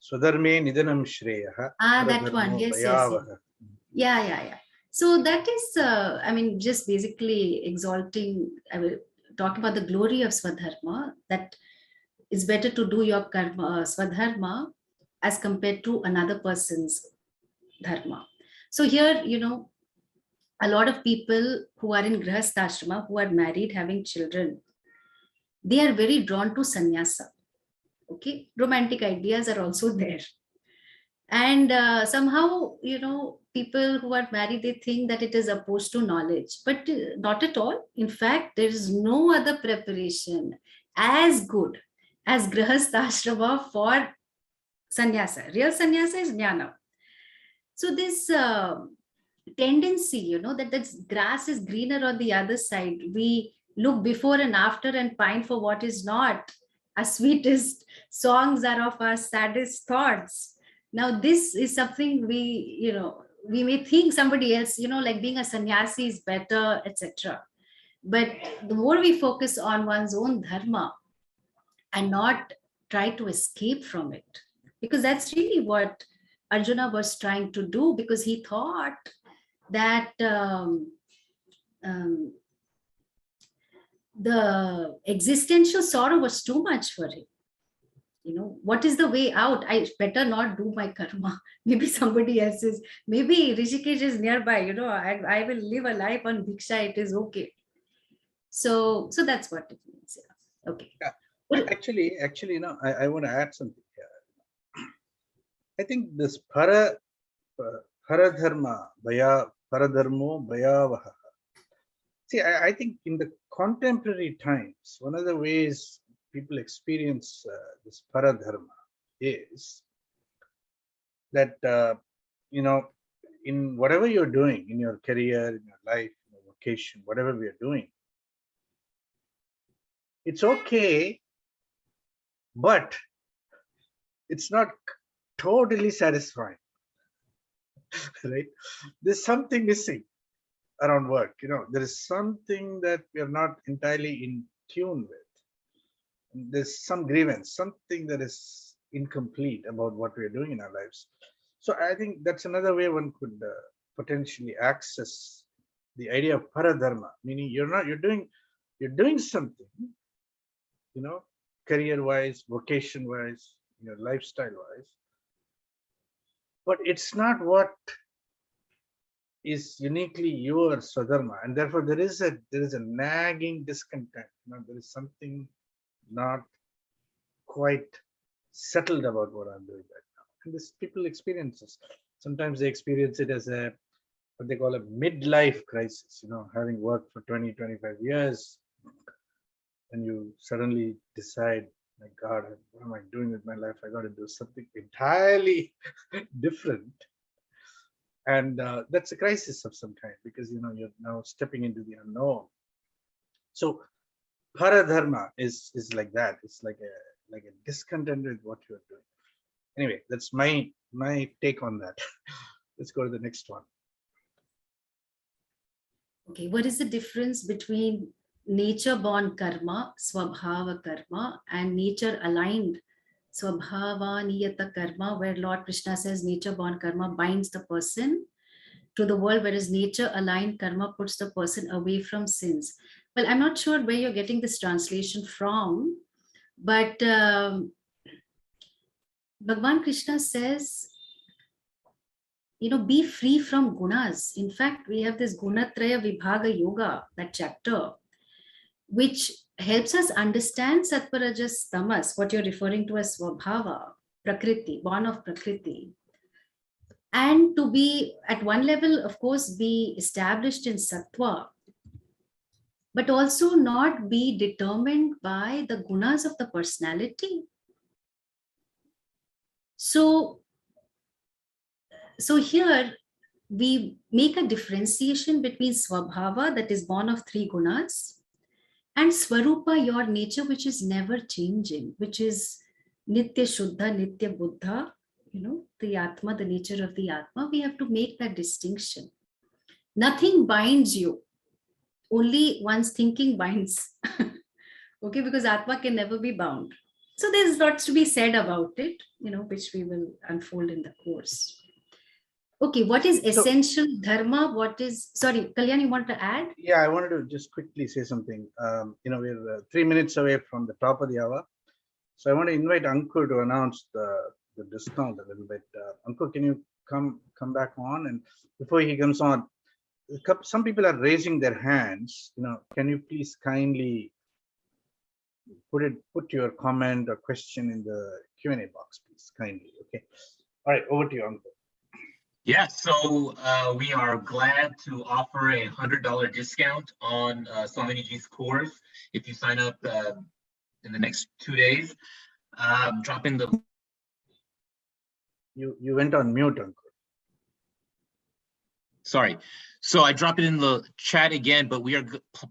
Speaker 2: Swadharme nidanam shreyaha.
Speaker 3: That one. Yes, yes. Yeah. So that is, just basically exalting, I will talk about the glory of Swadharma, that it's better to do your karma, Swadharma, as compared to another person's dharma. So here, a lot of people who are in grihastha, who are married, having children, they are very drawn to sannyasa. Okay, romantic ideas are also there. And somehow, people who are married, they think that it is opposed to knowledge, but not at all. In fact, there is no other preparation as good as grihastha for sannyasa. Real sannyasa is jnana. So this tendency, that the grass is greener on the other side. We look before and after and pine for what is not. Our sweetest songs are of our saddest thoughts. Now, this is something we may think somebody else, like being a sannyasi is better, etc. But the more we focus on one's own dharma and not try to escape from it, because that's really what Arjuna was trying to do, because he thought that the existential sorrow was too much for him. What is the way out? I better not do my karma. Maybe somebody else's, maybe Rishikesh is nearby, and I will live a life on Bhiksha, it is okay. So that's what it means. Yeah. Okay.
Speaker 2: Yeah. Actually, I want to add something here. I think this paradharma, paradharmo bhayavaha. See, I think in the contemporary times, one of the ways people experience this paradharma is that, in whatever you're doing, in your career, in your life, in your vocation, whatever we are doing, it's okay, but it's not totally satisfying, right? There's something missing around work. There is something that we are not entirely in tune with. There's some grievance, something that is incomplete about what we're doing in our lives. So I think that's another way one could potentially access the idea of paradharma, meaning you're doing something, career wise, vocation wise, lifestyle wise, but it's not what is uniquely your Swadharma, and therefore there is a nagging discontent. There is something not quite settled about what I'm doing right now, and this people experience this. Sometimes they experience it as what they call a midlife crisis. Having worked for 20-25 years, and you suddenly decide, my God, what am I doing with my life? I got to do something entirely different. And that's a crisis of some kind, because you're now stepping into the unknown. So paradharma is like that. It's like a discontent with what you're doing. Anyway, that's my take on that. Let's go to the next one.
Speaker 3: Okay, what is the difference between nature-born karma, swabhava karma, and nature-aligned swabhavaniyata karma, where Lord Krishna says nature-born karma binds the person to the world, whereas nature-aligned karma puts the person away from sins? Well, I'm not sure where you're getting this translation from, but Bhagavan Krishna says, be free from gunas. In fact, we have this Gunatraya Vibhaga Yoga, that chapter, which helps us understand Sattva, Rajas, Tamas, what you're referring to as Swabhava, Prakriti, born of Prakriti. And to be, at one level, of course, be established in Sattva, but also not be determined by the gunas of the personality. So here we make a differentiation between Swabhava, that is born of three gunas, and Swarupa, your nature, which is never changing, which is Nitya Shuddha, Nitya Buddha, the Atma, the nature of the Atma. We have to make that distinction. Nothing binds you. Only one's thinking binds. Okay, because Atma can never be bound. So there's lots to be said about it, which we will unfold in the course. Okay, what is essential dharma? What is, sorry, Kalyan, you want to add?
Speaker 2: Yeah, I wanted to just quickly say something. We're 3 minutes away from the top of the hour. So I want to invite Ankur to announce the discount a little bit. Ankur, can you come back on? And before he comes on, some people are raising their hands. Can you please kindly put your comment or question in the Q&A box, please, kindly. Okay. All right, over to you, Ankur.
Speaker 1: Yeah, so we are glad to offer a $100 discount on Swaminiji's course if you sign up in the next 2 days. Drop in the.
Speaker 2: You went on mute, Ankur.
Speaker 1: Sorry. So I drop it in the chat again, but we are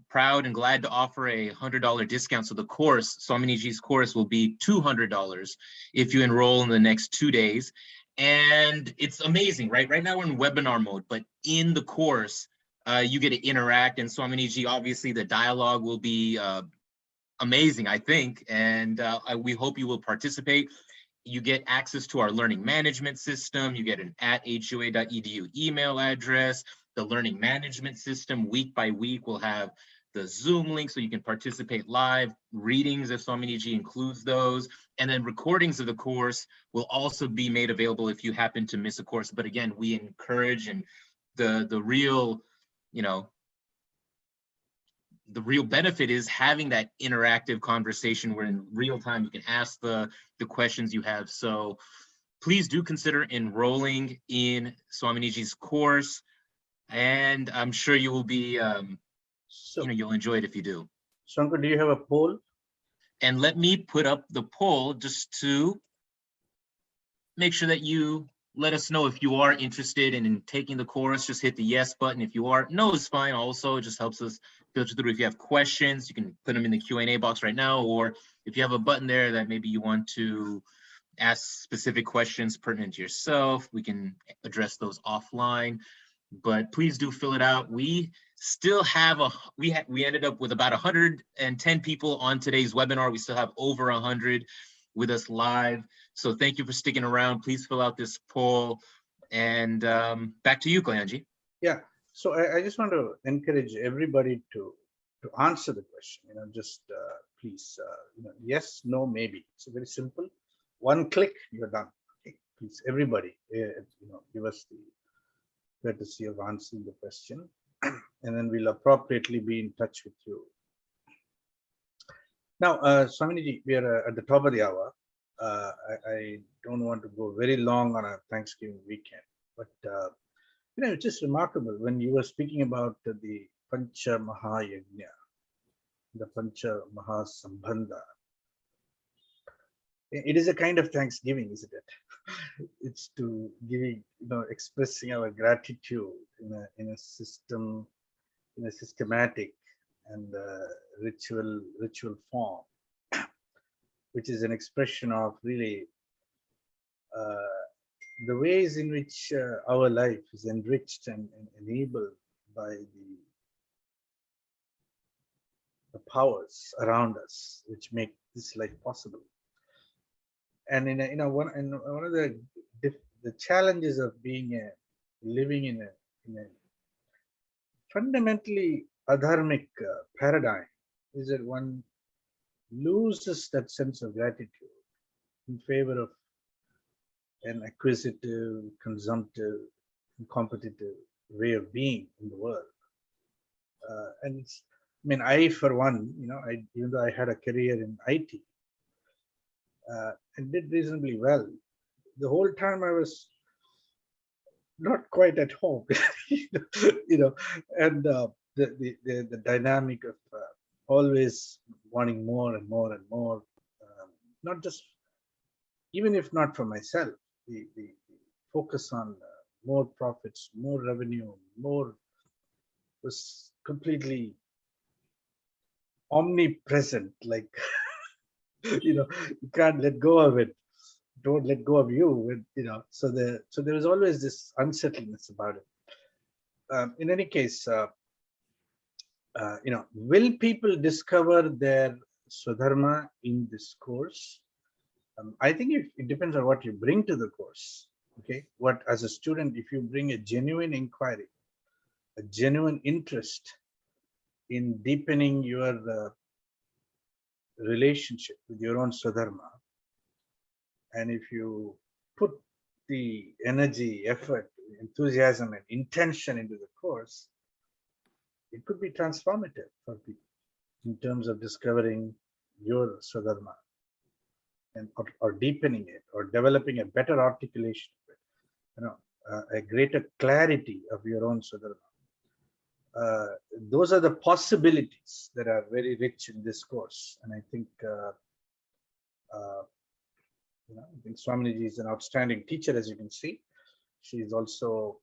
Speaker 1: proud and glad to offer a $100 discount. So the course, Swaminiji's course, will be $200 if you enroll in the next 2 days. And it's amazing, right? Right now we're in webinar mode, but in the course, you get to interact. And Swaminiji, obviously the dialogue will be amazing, I think. And we hope you will participate. You get access to our learning management system. You get an @hua.edu email address. The learning management system, week by week, will have the Zoom link so you can participate live. Readings, if Swaminiji includes those. And then recordings of the course will also be made available if you happen to miss a course. But again, we encourage, and the real, the real benefit is having that interactive conversation where in real time you can ask the questions you have. So please do consider enrolling in Swaminiji's course, and I'm sure you will be, you'll enjoy it if you do.
Speaker 2: Shankar, do you have a poll?
Speaker 1: And let me put up the poll just to make sure that you let us know if you are interested in taking the course. Just hit the yes button. If you are, no is fine also. It just helps us filter through. If you have questions, you can put them in the Q&A box right now, or if you have a button there that maybe you want to ask specific questions pertinent to yourself, we can address those offline. But please do fill it out. We still have we ended up with about 110 people on today's webinar. We still have over 100 with us live. So thank you for sticking around. Please fill out this poll. And back to you, Kalyanji.
Speaker 2: Yeah. So I just want to encourage everybody to answer the question. Just please, yes, no, maybe. It's very simple. One click, you're done. Okay. Please, everybody, give us the courtesy of answering the question, and then we'll appropriately be in touch with you. Now, Swaminiji, we are at the top of the hour. I don't want to go very long on a Thanksgiving weekend, but it's just remarkable when you were speaking about the Pancha Mahayajna, the Pancha Mahasambandha. It is a kind of Thanksgiving, isn't it? It's to giving, expressing our gratitude in a system, in a systematic and ritual form, which is an expression of really the ways in which our life is enriched and enabled by the powers around us, which make this life possible. And one of the challenges of living in a fundamentally adharmic paradigm is that one loses that sense of gratitude in favor of an acquisitive, consumptive, and competitive way of being in the world. And I, for one, even though I had a career in IT, and did reasonably well, the whole time I was not quite at home, and the dynamic of always wanting more and more and more, not just, even if not for myself, the focus on more profits, more revenue, more was completely omnipresent, like, you can't let go of it. Don't let go of you, so there was always this unsettledness about it. In any case, will people discover their Swadharma in this course? I think it depends on what you bring to the course. Okay, what, as a student, if you bring a genuine inquiry, a genuine interest in deepening your relationship with your own Swadharma, and if you put the energy, effort, enthusiasm, and intention into the course, it could be transformative for people in terms of discovering your Swadharma and or deepening it, or developing a better articulation of it, a greater clarity of your own Swadharma. Those are the possibilities that are very rich in this course, and I think Swaminiji is an outstanding teacher, as you can see. She is also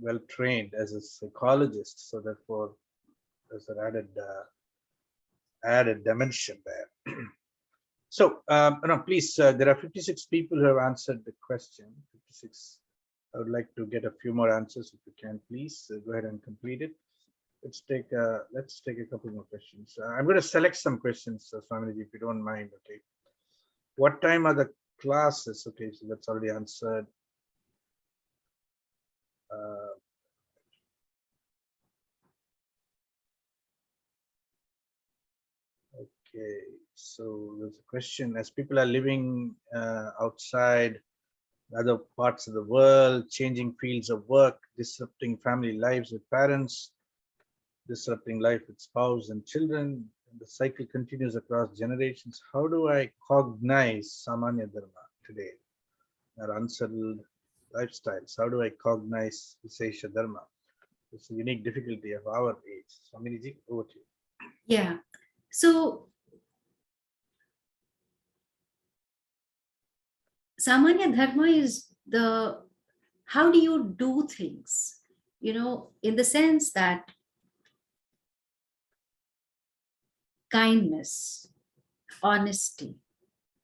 Speaker 2: well trained as a psychologist, so therefore there's an added dimension there. So, please, there are 56 people who have answered the question. 56. I would like to get a few more answers, if you can, please go ahead and complete it. Let's take a couple more questions. I'm going to select some questions, Swaminiji, if you don't mind. Okay. What time are the classes? Okay, so that's already answered. Okay, so there's a question: as people are living outside other parts of the world, changing fields of work, disrupting family lives with parents, disrupting life with spouse and children, and the cycle continues across generations. How do I cognize Samanya Dharma today, our unsettled lifestyles? How do I cognize Visesha Dharma? It's a unique difficulty of our age. Swaminiji, over to you.
Speaker 3: Yeah. So Samanya Dharma is how do you do things, in the sense that kindness, honesty,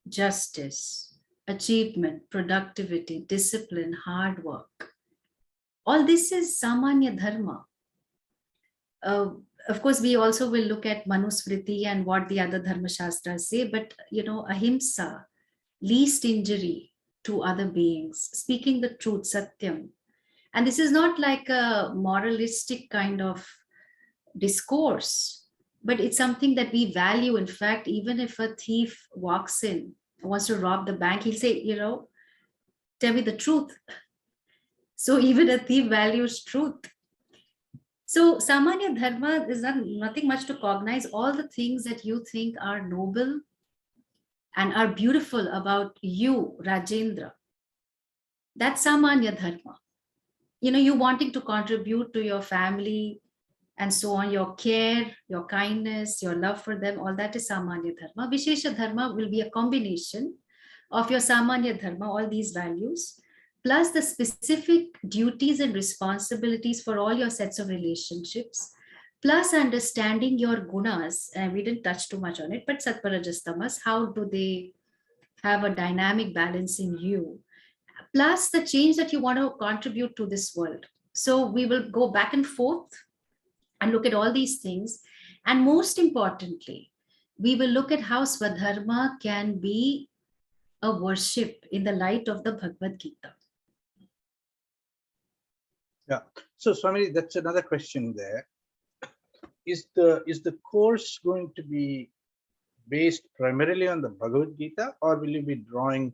Speaker 3: justice, achievement, productivity, discipline, hard work, all this is Samanya Dharma. Of course, we also will look at Manusmriti and what the other Dharma Shastras say, but ahimsa, least injury to other beings, speaking the truth, satyam. And this is not like a moralistic kind of discourse, but it's something that we value. In fact, even if a thief walks in, wants to rob the bank, he'll say, tell me the truth. So even a thief values truth. So Samanya Dharma is nothing much to cognize all the things that you think are noble and are beautiful about you, Rajendra. That's Samanya Dharma. You wanting to contribute to your family and so on, your care, your kindness, your love for them, all that is Samanya Dharma. Vishesha Dharma will be a combination of your Samanya Dharma, all these values, plus the specific duties and responsibilities for all your sets of relationships, plus understanding your gunas. And we didn't touch too much on it, but Sattva-Rajas-Tamas, how do they have a dynamic balance in you? Plus the change that you want to contribute to this world. So we will go back and forth and look at all these things. And most importantly, we will look at how Swadharma can be a worship in the light of the Bhagavad Gita.
Speaker 2: Yeah. So Swami, that's another question there. Is the course going to be based primarily on the Bhagavad Gita, or will you be drawing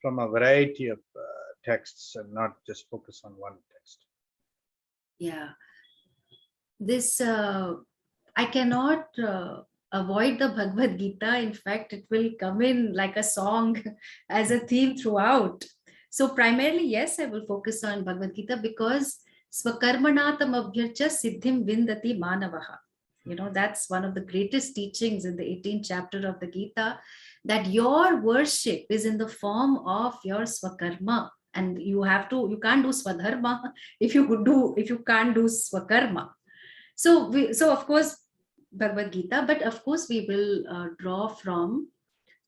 Speaker 2: from a variety of texts and not just focus on one text?
Speaker 3: Yeah. This, I cannot avoid the Bhagavad Gita. In fact, it will come in like a song as a theme throughout. So primarily, yes, I will focus on Bhagavad Gita because Swakarmanatam abhyarcha siddhim vindati manavaha. That's one of the greatest teachings in the 18th chapter of the Gita, that your worship is in the form of your Swakarma. And you can't do Swadharma if you can't do Swakarma. So of course, Bhagavad Gita, but of course we will draw from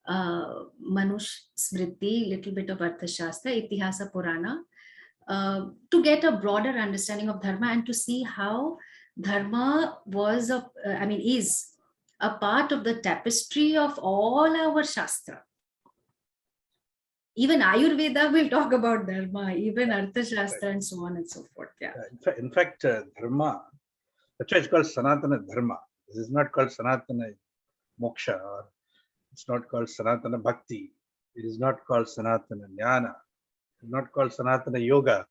Speaker 3: Manush Smriti, little bit of Arthashastra, Itihasa Purana, to get a broader understanding of Dharma and to see how Dharma is a part of the tapestry of all our Shastra. Even Ayurveda will talk about Dharma, even Arthashastra and so on and so forth. Yeah.
Speaker 2: In fact, Dharma, that's why it's called Sanatana Dharma. This is not called Sanatana Moksha, or it's not called Sanatana Bhakti. It is not called Sanatana Jnana. It's not called Sanatana Yoga.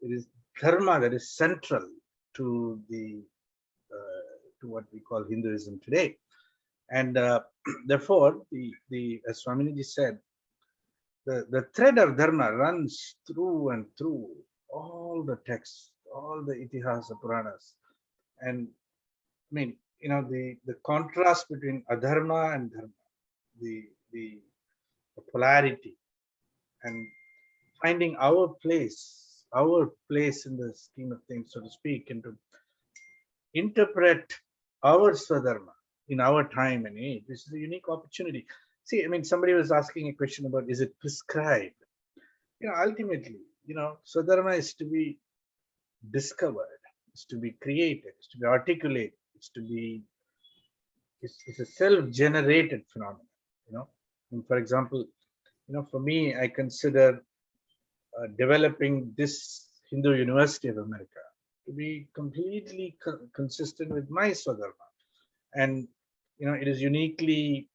Speaker 2: It is Dharma that is central to to what we call Hinduism today. And therefore, as Swamini said, the thread of Dharma runs through and through all the texts, all the Itihasa Puranas. And I mean, the contrast between adharma and dharma, the polarity, and finding our place in the scheme of things, so to speak, and to interpret our Swadharma in our time and age. This is a unique opportunity. See, I mean, somebody was asking a question about, is it prescribed? Ultimately, Swadharma is to be discovered, is to be created, is to be articulated, it's a self-generated phenomenon. And for example, for me, I consider developing this Hindu University of America to be completely consistent with my Swadharma. And it is uniquely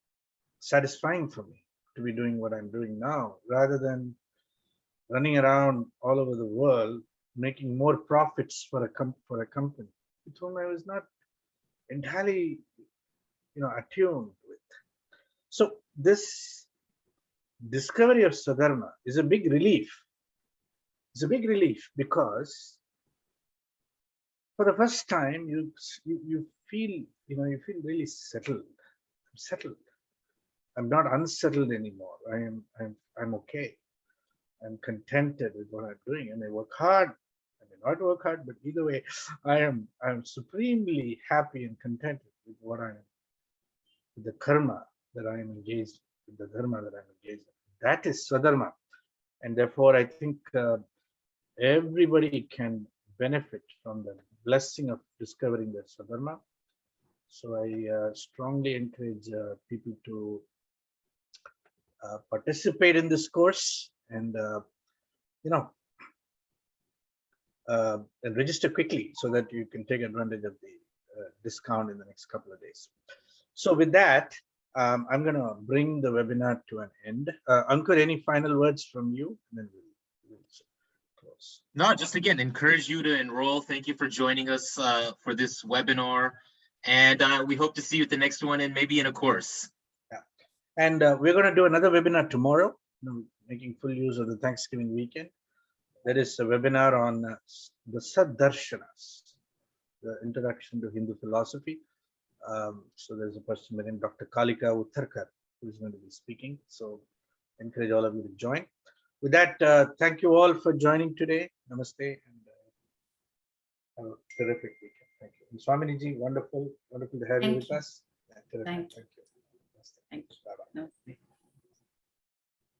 Speaker 2: satisfying for me to be doing what I'm doing now, rather than running around all over the world making more profits for a company with whom I was not entirely attuned with. So this discovery of Swadharma is a big relief. It's a big relief because for the first time you feel really settled. I'm settled. I'm not unsettled anymore. I'm okay. I'm contented with what I'm doing. I may work hard, I may not work hard, but either way, I'm supremely happy and contented with with the karma that I am engaged with, the dharma that I'm engaged in. That is Swadharma. And therefore, I think everybody can benefit from the blessing of discovering their Swadharma. So I strongly encourage people to participate in this course and, and register quickly so that you can take advantage of the discount in the next couple of days. So with that, I'm going to bring the webinar to an end. Ankur, any final words from you? And then we'll close.
Speaker 1: No, just again, encourage you to enroll. Thank you for joining us for this webinar. And we hope to see you at the next one and maybe in a course.
Speaker 2: Yeah. And we're going to do another webinar tomorrow, making full use of the Thanksgiving weekend. That is a webinar on the Saddarshanas, the introduction to Hindu philosophy. So there's a person named Dr. Kalika Uttarkar who is going to be speaking. So encourage all of you to join. With that, thank you all for joining today. Namaste and have a terrific weekend. Thank you. And Swamini ji, wonderful to have you with us. Yeah,
Speaker 3: Thank you.
Speaker 2: Thank you.
Speaker 3: Thank you.
Speaker 2: Bye-bye.
Speaker 3: Namaste.